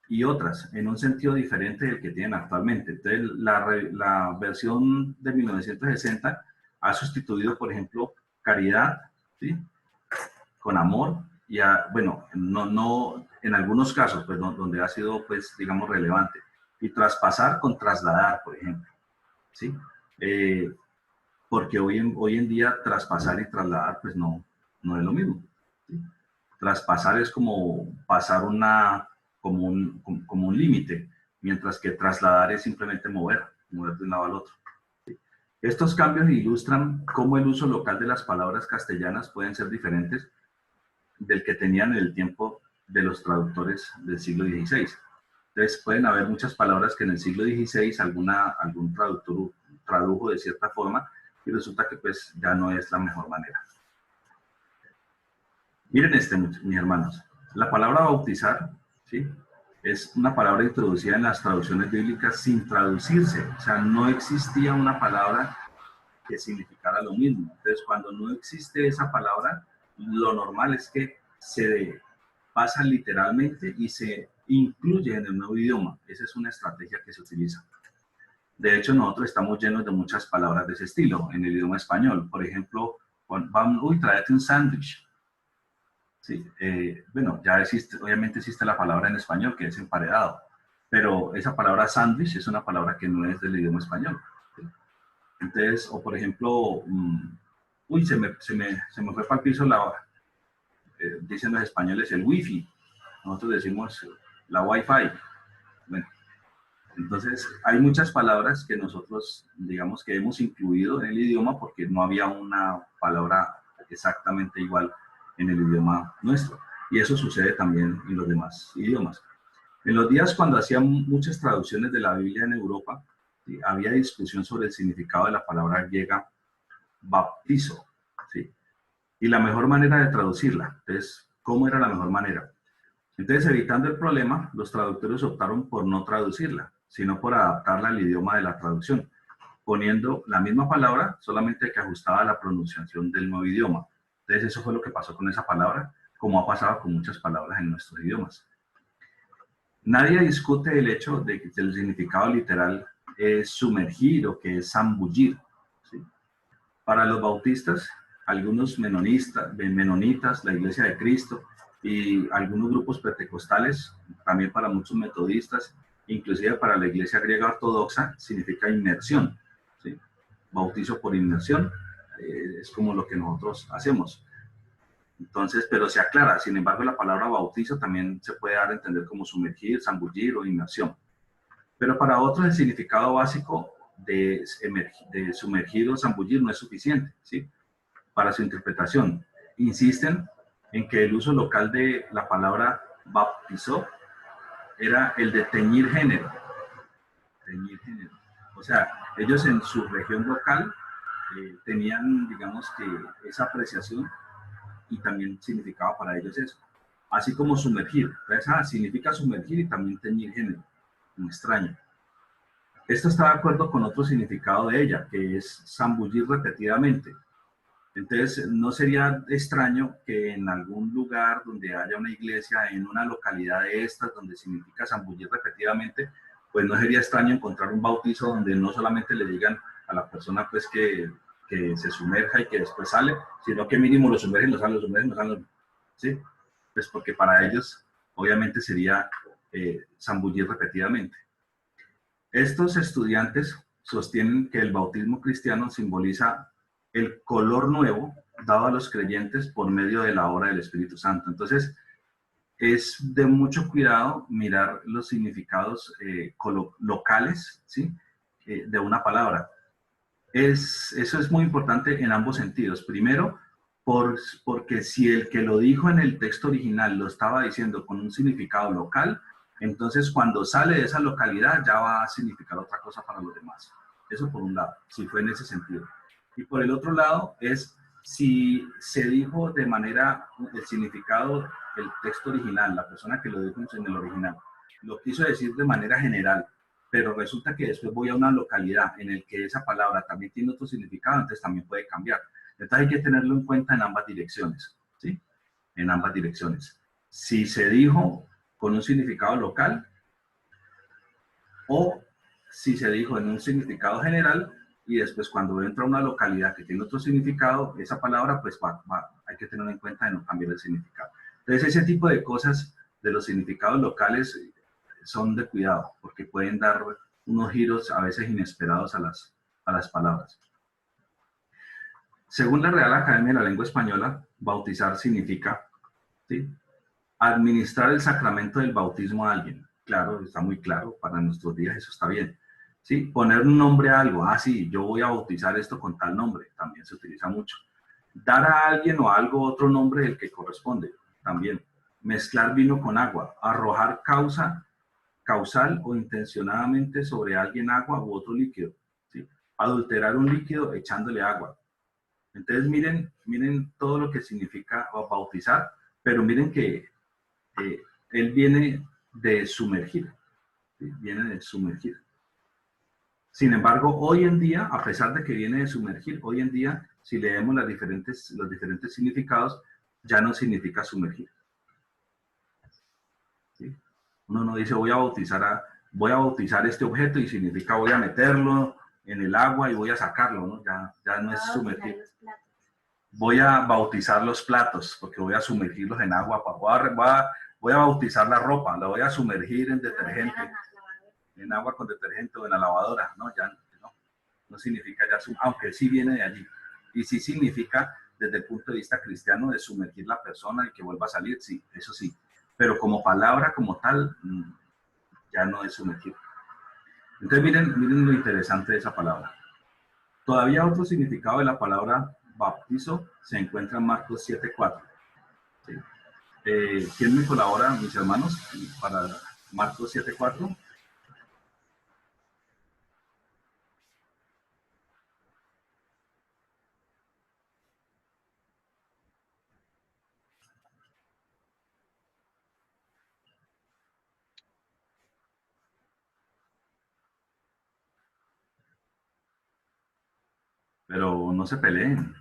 A: Y otras en un sentido diferente del que tienen actualmente. Entonces la versión de 1960 ha sustituido, por ejemplo, caridad, ¿sí? Con amor bueno, no, en algunos casos, pues, donde ha sido, pues, digamos, relevante. Y traspasar con trasladar, por ejemplo, ¿sí? Porque hoy en día traspasar y trasladar, pues, no es lo mismo, ¿sí? Traspasar es como pasar como un límite, mientras que trasladar es simplemente mover de un lado al otro. Estos cambios ilustran cómo el uso local de las palabras castellanas pueden ser diferentes del que tenían en el tiempo de los traductores del siglo XVI. Entonces pueden haber muchas palabras que en el siglo XVI algún traductor tradujo de cierta forma y resulta que pues ya no es la mejor manera. Miren mis hermanos, la palabra bautizar, ¿sí?, es una palabra introducida en las traducciones bíblicas sin traducirse. O sea, no existía una palabra que significara lo mismo. Entonces, cuando no existe esa palabra, lo normal es que se pasa literalmente y se incluye en el nuevo idioma. Esa es una estrategia que se utiliza. De hecho, nosotros estamos llenos de muchas palabras de ese estilo en el idioma español. Por ejemplo, uy, tráete un sándwich. Sí, bueno, ya existe, obviamente existe la palabra en español que es emparedado, pero esa palabra sándwich es una palabra que no es del idioma español. ¿Sí? Entonces, o por ejemplo, uy, se me fue para el piso dicen los españoles el wifi, nosotros decimos la wifi. Bueno, entonces hay muchas palabras que nosotros, digamos, que hemos incluido en el idioma porque no había una palabra exactamente igual en el idioma nuestro. Y eso sucede también en los demás idiomas. En los días cuando hacían muchas traducciones de la Biblia en Europa, ¿sí?, había discusión sobre el significado de la palabra griega baptizo, ¿sí?, y la mejor manera de traducirla. Entonces, ¿cómo era la mejor manera? Entonces, evitando el problema, los traductores optaron por no traducirla, sino por adaptarla al idioma de la traducción, poniendo la misma palabra, solamente que ajustada a la pronunciación del nuevo idioma. Entonces, eso fue lo que pasó con esa palabra, como ha pasado con muchas palabras en nuestros idiomas. Nadie discute el hecho de que el significado literal es sumergir o que es zambullir, ¿sí? Para los bautistas, algunos menonitas, la Iglesia de Cristo y algunos grupos pentecostales, también para muchos metodistas, inclusive para la Iglesia griega ortodoxa, significa inmersión, ¿sí? Bautizo por inmersión. Es como lo que nosotros hacemos. Entonces, pero se aclara, sin embargo, la palabra bautizo también se puede dar a entender como sumergir, zambullir o inmersión. Pero para otros el significado básico de sumergir o zambullir no es suficiente, ¿sí?, para su interpretación. Insisten en que el uso local de la palabra bautizó era el de teñir género. Teñir género. O sea, ellos en su región local tenían, digamos, que esa apreciación y también significaba para ellos eso. Así como sumergir. Entonces, significa sumergir y también teñir género. Muy extraño. Esto está de acuerdo con otro significado de ella, que es zambullir repetidamente. Entonces, no sería extraño que en algún lugar donde haya una iglesia, en una localidad de estas, donde significa zambullir repetidamente, pues no sería extraño encontrar un bautizo donde no solamente le digan a la persona pues que se sumerja y que después sale, sino que mínimo lo sumergen, lo salen, ¿sí? Pues porque para ellos obviamente sería zambullir repetidamente. Estos estudiantes sostienen que el bautismo cristiano simboliza el color nuevo dado a los creyentes por medio de la obra del Espíritu Santo. Entonces, es de mucho cuidado mirar los significados locales, ¿sí?, de una palabra. Eso es muy importante en ambos sentidos. Primero, porque si el que lo dijo en el texto original lo estaba diciendo con un significado local, entonces cuando sale de esa localidad ya va a significar otra cosa para los demás. Eso por un lado, si fue en ese sentido. Y por el otro lado es si se dijo de manera, el significado, el texto original, la persona que lo dijo en el original, lo quiso decir de manera general, pero resulta que después voy a una localidad en el que esa palabra también tiene otro significado, entonces también puede cambiar. Entonces hay que tenerlo en cuenta en ambas direcciones, ¿sí? En ambas direcciones. Si se dijo con un significado local o si se dijo en un significado general y después cuando entra a una localidad que tiene otro significado, esa palabra pues hay que tenerlo en cuenta de no cambiar el significado. Entonces, ese tipo de cosas de los significados locales son de cuidado, porque pueden dar unos giros a veces inesperados a las palabras. Según la Real Academia de la Lengua Española, bautizar significa, ¿sí?, administrar el sacramento del bautismo a alguien. Claro, está muy claro, para nuestros días eso está bien. ¿Sí? Poner un nombre a algo, sí, yo voy a bautizar esto con tal nombre, también se utiliza mucho. Dar a alguien o a algo otro nombre del que corresponde, también. Mezclar vino con agua, arrojar causal o intencionadamente sobre alguien agua u otro líquido, ¿sí? Adulterar un líquido echándole agua. Entonces miren todo lo que significa bautizar, pero miren que él viene de sumergir, ¿sí? Viene de sumergir. Sin embargo, hoy en día, a pesar de que viene de sumergir, hoy en día, si leemos los diferentes significados, ya no significa sumergir. ¿Sí? Uno no dice voy a bautizar este objeto y significa voy a meterlo en el agua y voy a sacarlo, ¿no? Ya no es sumergir. Voy a bautizar los platos, porque voy a sumergirlos en agua. Voy a bautizar la ropa, la voy a sumergir en detergente, en agua con detergente o en la lavadora. No, ya no significa ya, aunque sí viene de allí. Y sí significa, desde el punto de vista cristiano, de sumergir la persona y que vuelva a salir, sí, eso sí. Pero como palabra, como tal, ya no es sumergir. Entonces miren lo interesante de esa palabra. Todavía otro significado de la palabra bautizo se encuentra en Marcos 7:4. ¿Sí? ¿Quién me colabora, mis hermanos, para Marcos 7:4? Pero no se peleen.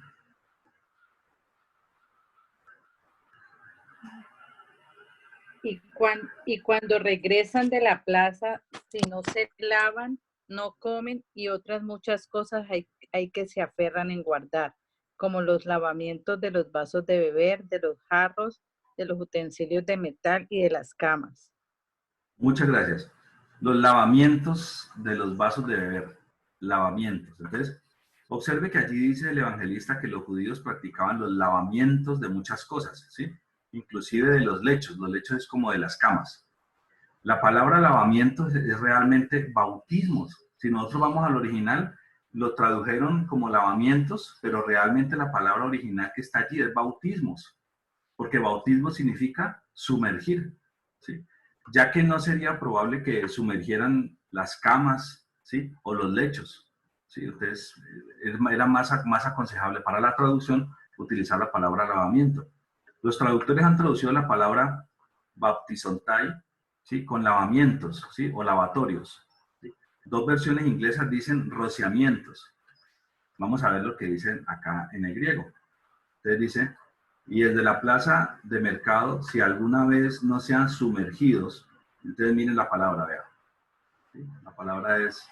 F: Y cuando regresan de la plaza, si no se lavan, no comen y otras muchas cosas hay que se aferran en guardar, como los lavamientos de los vasos de beber, de los jarros, de los utensilios de metal y de las camas.
A: Muchas gracias. Los lavamientos de los vasos de beber. Lavamientos. Entonces, observe que allí dice el evangelista que los judíos practicaban los lavamientos de muchas cosas, ¿sí? Inclusive de los lechos. Los lechos es como de las camas. La palabra lavamientos es realmente bautismos. Si nosotros vamos al original, lo tradujeron como lavamientos, pero realmente la palabra original que está allí es bautismos, porque bautismo significa sumergir, ¿sí? Ya que no sería probable que sumergieran las camas, ¿sí?, o los lechos, ¿sí? Entonces, era más aconsejable para la traducción utilizar la palabra lavamiento. Los traductores han traducido la palabra baptizontai, ¿sí?, con lavamientos, ¿sí?, o lavatorios, ¿sí? Dos versiones inglesas dicen rociamientos. Vamos a ver lo que dicen acá en el griego. Entonces dice: y desde la plaza de mercado, si alguna vez no sean sumergidos. Entonces miren la palabra, vean. ¿Sí? La palabra es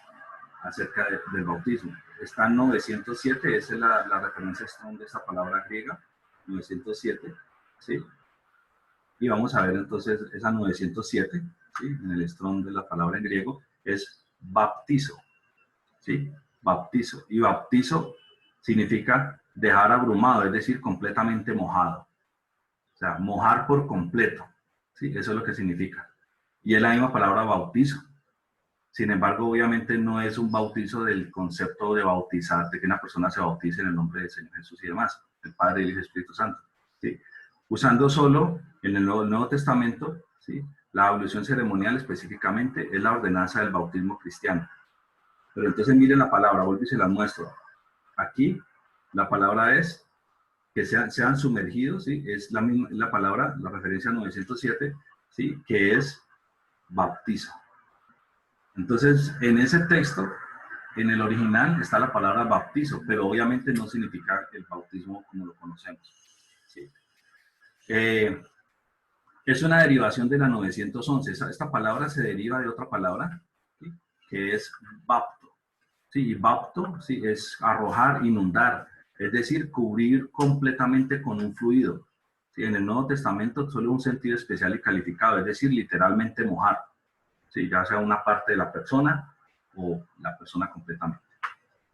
A: acerca del bautismo. Está en 907, esa es la referencia strong de esta palabra griega, 907, ¿sí? Y vamos a ver entonces esa 907, ¿sí?, en el strong de la palabra en griego, es baptizo, ¿sí? Baptizo. Y baptizo significa dejar abrumado, es decir, completamente mojado. O sea, mojar por completo, ¿sí? Eso es lo que significa. Y es la misma palabra bautizo. Sin embargo, obviamente no es un bautizo del concepto de bautizar, de que una persona se bautice en el nombre del Señor Jesús y demás, el Padre, el Hijo y el Espíritu Santo, ¿sí? Usando solo en el Nuevo Testamento, ¿sí?, la ablución ceremonial específicamente es la ordenanza del bautismo cristiano. Pero entonces miren la palabra, vuelvo y se la muestro. Aquí la palabra es que sean sumergidos, ¿sí? Es la palabra, la referencia 907, ¿sí?, que es bautizo. Entonces, en ese texto, en el original, está la palabra bautizo, pero obviamente no significa el bautismo como lo conocemos, ¿sí? Es una derivación de la 911. Esta palabra se deriva de otra palabra, ¿sí?, que es bapto. Sí, bapto, sí, es arrojar, inundar, es decir, cubrir completamente con un fluido, ¿sí? En el Nuevo Testamento solo un sentido especial y calificado, es decir, literalmente mojar, ¿sí? Ya sea una parte de la persona o la persona completamente,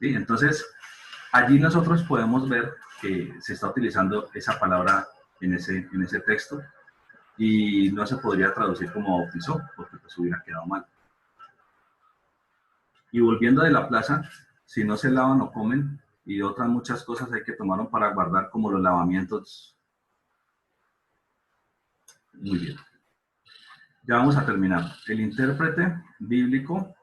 A: ¿sí? Entonces, allí nosotros podemos ver que se está utilizando esa palabra en ese texto y no se podría traducir como bautizó, porque pues hubiera quedado mal. Y volviendo de la plaza, si no se lavan o comen, y otras muchas cosas hay que tomar para guardar, como los lavamientos. Muy bien. Ya vamos a terminar. El intérprete bíblico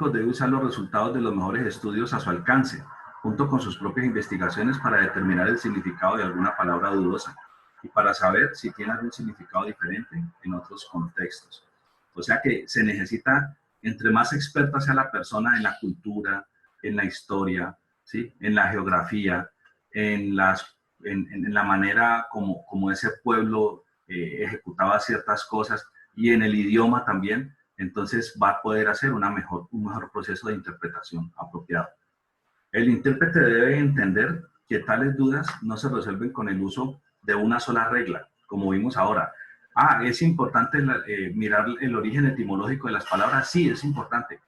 A: debe usar los resultados de los mejores estudios a su alcance, junto con sus propias investigaciones para determinar el significado de alguna palabra dudosa y para saber si tiene algún significado diferente en otros contextos. O sea que se necesita, entre más experta sea la persona en la cultura, en la historia, ¿sí? En la geografía, en la manera como ese pueblo ejecutaba ciertas cosas y en el idioma también, entonces va a poder hacer un mejor proceso de interpretación apropiado. El intérprete debe entender que tales dudas no se resuelven con el uso de una sola regla, como vimos ahora. ¿Es importante mirar el origen etimológico de las palabras? Sí, es importante.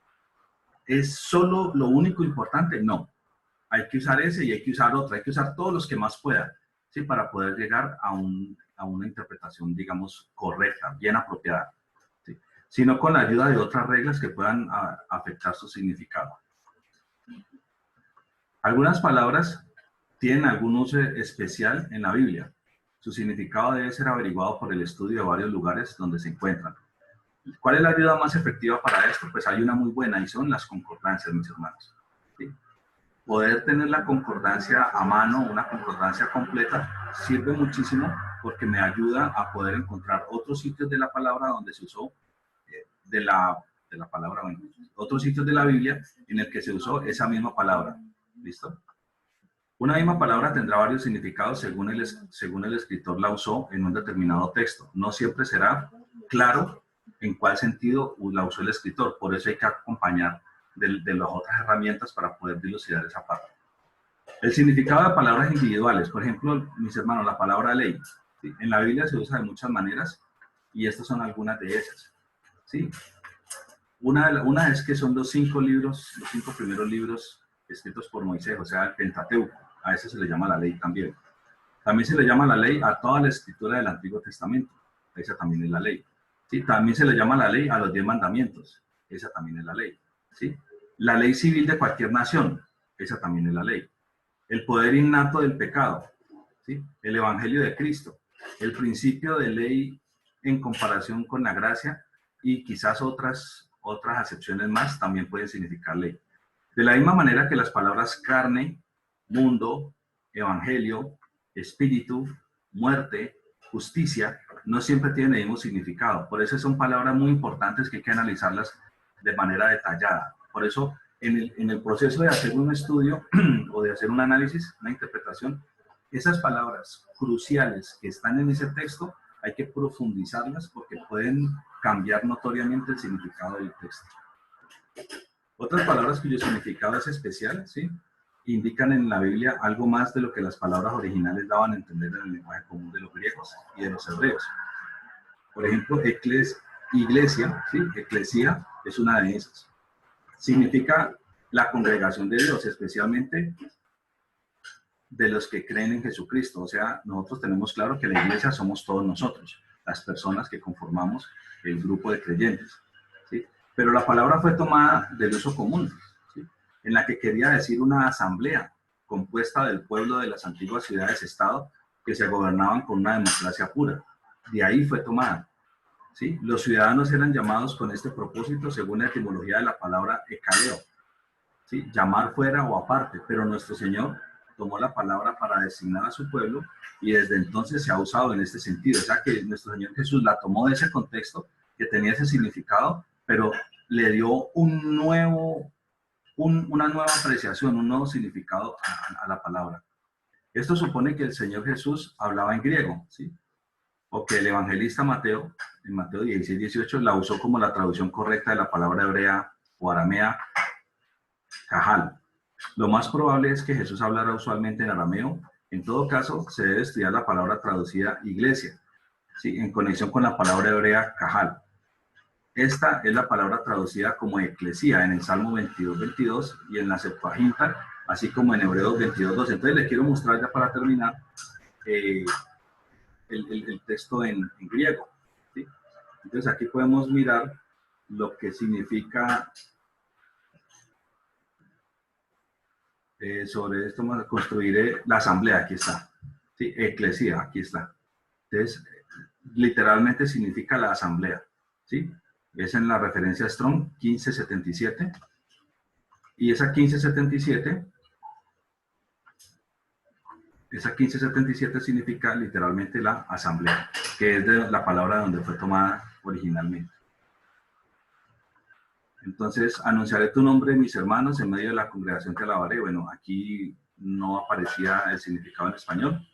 A: ¿Es solo lo único importante? No. Hay que usar ese y hay que usar otro. Hay que usar todos los que más puedan, ¿sí? Para poder llegar a una interpretación, digamos, correcta, bien apropiada, ¿sí? Sino con la ayuda de otras reglas que puedan afectar su significado. Algunas palabras tienen algún uso especial en la Biblia. Su significado debe ser averiguado por el estudio de varios lugares donde se encuentran. ¿Cuál es la ayuda más efectiva para esto? Pues hay una muy buena y son las concordancias, mis hermanos, ¿sí? Poder tener la concordancia a mano, una concordancia completa, sirve muchísimo porque me ayuda a poder encontrar otros sitios de la palabra donde se usó, otros sitios de la Biblia en el que se usó esa misma palabra. ¿Listo? Una misma palabra tendrá varios significados según el escritor la usó en un determinado texto. No siempre será claro en cuál sentido la usó el escritor. Por eso hay que acompañar de las otras herramientas para poder dilucidar esa parte. El significado de palabras individuales. Por ejemplo, mis hermanos, la palabra ley, ¿sí? En la Biblia se usa de muchas maneras y estas son algunas de ellas, ¿sí? Una es que son los 5 primeros libros escritos por Moisés, o sea, el Pentateuco. A ese se le llama la ley también. También se le llama la ley a toda la escritura del Antiguo Testamento. Esa también es la ley. ¿Sí? También se le llama la ley a los 10 mandamientos. Esa también es la ley. ¿Sí? La ley civil de cualquier nación. Esa también es la ley. El poder innato del pecado. ¿Sí? El evangelio de Cristo. El principio de ley en comparación con la gracia y quizás otras acepciones más también pueden significar ley. De la misma manera que las palabras carne, mundo, evangelio, espíritu, muerte, justicia, no siempre tienen el mismo significado. Por eso son palabras muy importantes que hay que analizarlas de manera detallada. Por eso, en el proceso de hacer un estudio o de hacer un análisis, una interpretación, esas palabras cruciales que están en ese texto, hay que profundizarlas porque pueden cambiar notoriamente el significado del texto. Otras palabras cuyo significado es especial, ¿sí? Indican en la Biblia algo más de lo que las palabras originales daban a entender en el lenguaje común de los griegos y de los hebreos. Por ejemplo, iglesia, ¿sí? Eclesia es una de esas. Significa la congregación de Dios, especialmente de los que creen en Jesucristo. O sea, nosotros tenemos claro que la iglesia somos todos nosotros, las personas que conformamos el grupo de creyentes, ¿sí? Pero la palabra fue tomada del uso común, ¿sí? En la que quería decir una asamblea compuesta del pueblo de las antiguas ciudades-estado que se gobernaban con una democracia pura. De ahí fue tomada, ¿sí? Los ciudadanos eran llamados con este propósito según la etimología de la palabra ekaleo, ¿sí? Llamar fuera o aparte, pero nuestro Señor tomó la palabra para designar a su pueblo y desde entonces se ha usado en este sentido. O sea que nuestro Señor Jesús la tomó de ese contexto que tenía ese significado, pero le dio una nueva apreciación, un nuevo significado a la palabra. Esto supone que el Señor Jesús hablaba en griego, ¿sí? O que el evangelista Mateo, en Mateo 16-18, la usó como la traducción correcta de la palabra hebrea o aramea, cajal. Lo más probable es que Jesús hablara usualmente en arameo. En todo caso, se debe estudiar la palabra traducida iglesia, ¿sí? En conexión con la palabra hebrea cajal. Esta es la palabra traducida como eclesía en el Salmo 22:22 y en la Septuaginta, así como en Hebreos 22:12. Entonces les quiero mostrar ya para terminar el texto en griego, ¿sí? Entonces aquí podemos mirar lo que significa, sobre esto construiré la asamblea, aquí está, ¿sí? Eclesía, aquí está. Entonces, literalmente significa la asamblea, ¿sí? Es en la referencia Strong 1577, y esa 1577 significa literalmente la asamblea, que es de la palabra donde fue tomada originalmente. Entonces, anunciaré tu nombre, mis hermanos, en medio de la congregación te alabaré. Bueno, aquí no aparecía el significado en español,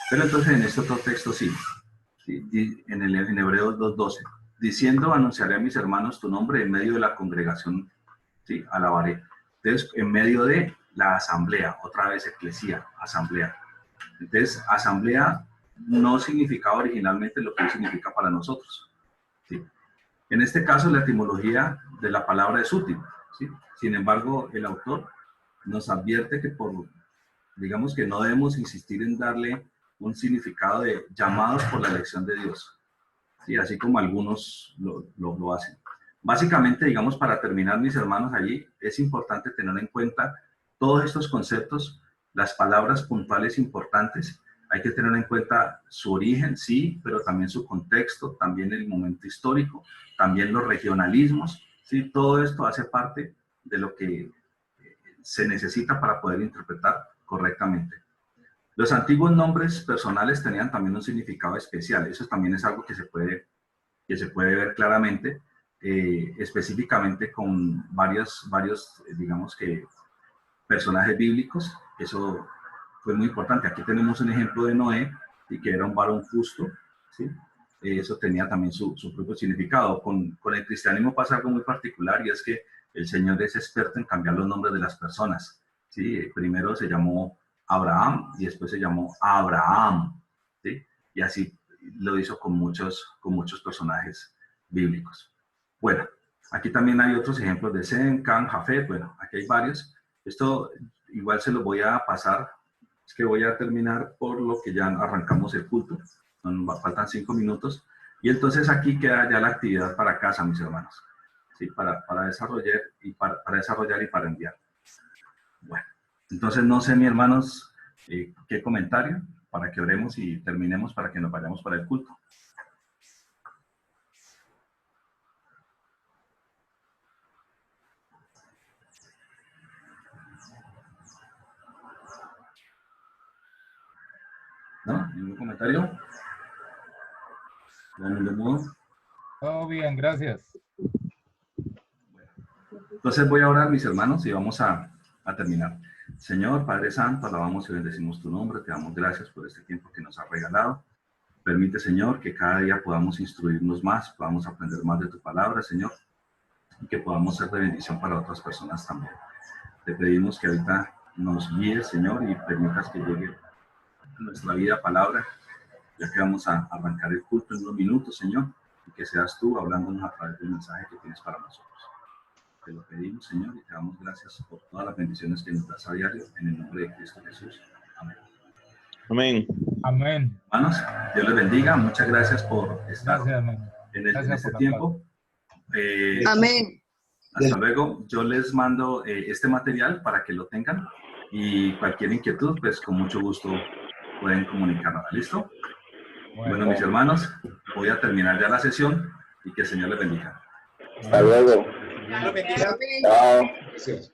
A: pero entonces en este otro texto sí, en Hebreos 2:12, diciendo, anunciaré a mis hermanos tu nombre en medio de la congregación, sí, alabaré. Entonces, en medio de la asamblea, otra vez eclesía, asamblea. Entonces, asamblea no significaba originalmente lo que significa para nosotros, ¿sí? En este caso, la etimología de la palabra es útil, ¿sí? Sin embargo, el autor nos advierte que digamos que no debemos insistir en darle un significado de llamados por la elección de Dios, ¿sí? Así como algunos lo hacen. Básicamente, digamos, para terminar, mis hermanos, allí es importante tener en cuenta todos estos conceptos, las palabras puntuales importantes. Hay que tener en cuenta su origen, sí, pero también su contexto, también el momento histórico, también los regionalismos, ¿sí? Todo esto hace parte de lo que se necesita para poder interpretar correctamente. Los antiguos nombres personales tenían también un significado especial. Eso también es algo que se puede ver claramente, específicamente con varios, digamos que, personajes bíblicos. Eso fue muy importante. Aquí tenemos un ejemplo de Noé, y que era un varón justo, ¿sí? Eso tenía también su propio significado. Con el cristianismo pasa algo muy particular, y es que el Señor es experto en cambiar los nombres de las personas, ¿sí? Primero se llamó Abraham y después se llamó Abraham, ¿sí? Y así lo hizo con muchos personajes bíblicos. Bueno, aquí también hay otros ejemplos de Sem, Cam, Jafet. Bueno, aquí hay varios. Esto igual se lo voy a pasar. Es que voy a terminar por lo que ya arrancamos el culto. Faltan 5 minutos. Y entonces aquí queda ya la actividad para casa, mis hermanos, ¿sí? Para desarrollar y para enviar. Bueno, entonces no sé, mis hermanos, qué comentario para que oremos y terminemos para que nos vayamos para el culto. ¿No? ¿Ningún comentario?
H: Todo bien, gracias.
A: Entonces voy a orar, mis hermanos, y vamos a terminar. Señor, Padre Santo, alabamos y bendecimos tu nombre. Te damos gracias por este tiempo que nos has regalado. Permite, Señor, que cada día podamos instruirnos más, podamos aprender más de tu palabra, Señor, y que podamos ser de bendición para otras personas también. Te pedimos que ahorita nos guíes, Señor, y permitas que llegue a nuestra vida palabra, ya que vamos a arrancar el culto en unos minutos, Señor, y que seas tú hablándonos a través del mensaje que tienes para nosotros. Te lo pedimos, Señor, y te damos gracias por todas las bendiciones que nos das a diario, en el nombre de Cristo Jesús. Amén.
D: Amén.
H: Amén.
A: Hermanos, Dios les bendiga. Muchas gracias por estar en este tiempo.
C: Amén.
A: Hasta luego. Yo les mando este material para que lo tengan, y cualquier inquietud, pues con mucho gusto pueden comunicarnos. ¿Listo? Bueno, mis hermanos, voy a terminar ya la sesión, y que el Señor les bendiga.
I: Hasta luego.
G: Dios los bendiga.
I: Chao.
G: Gracias.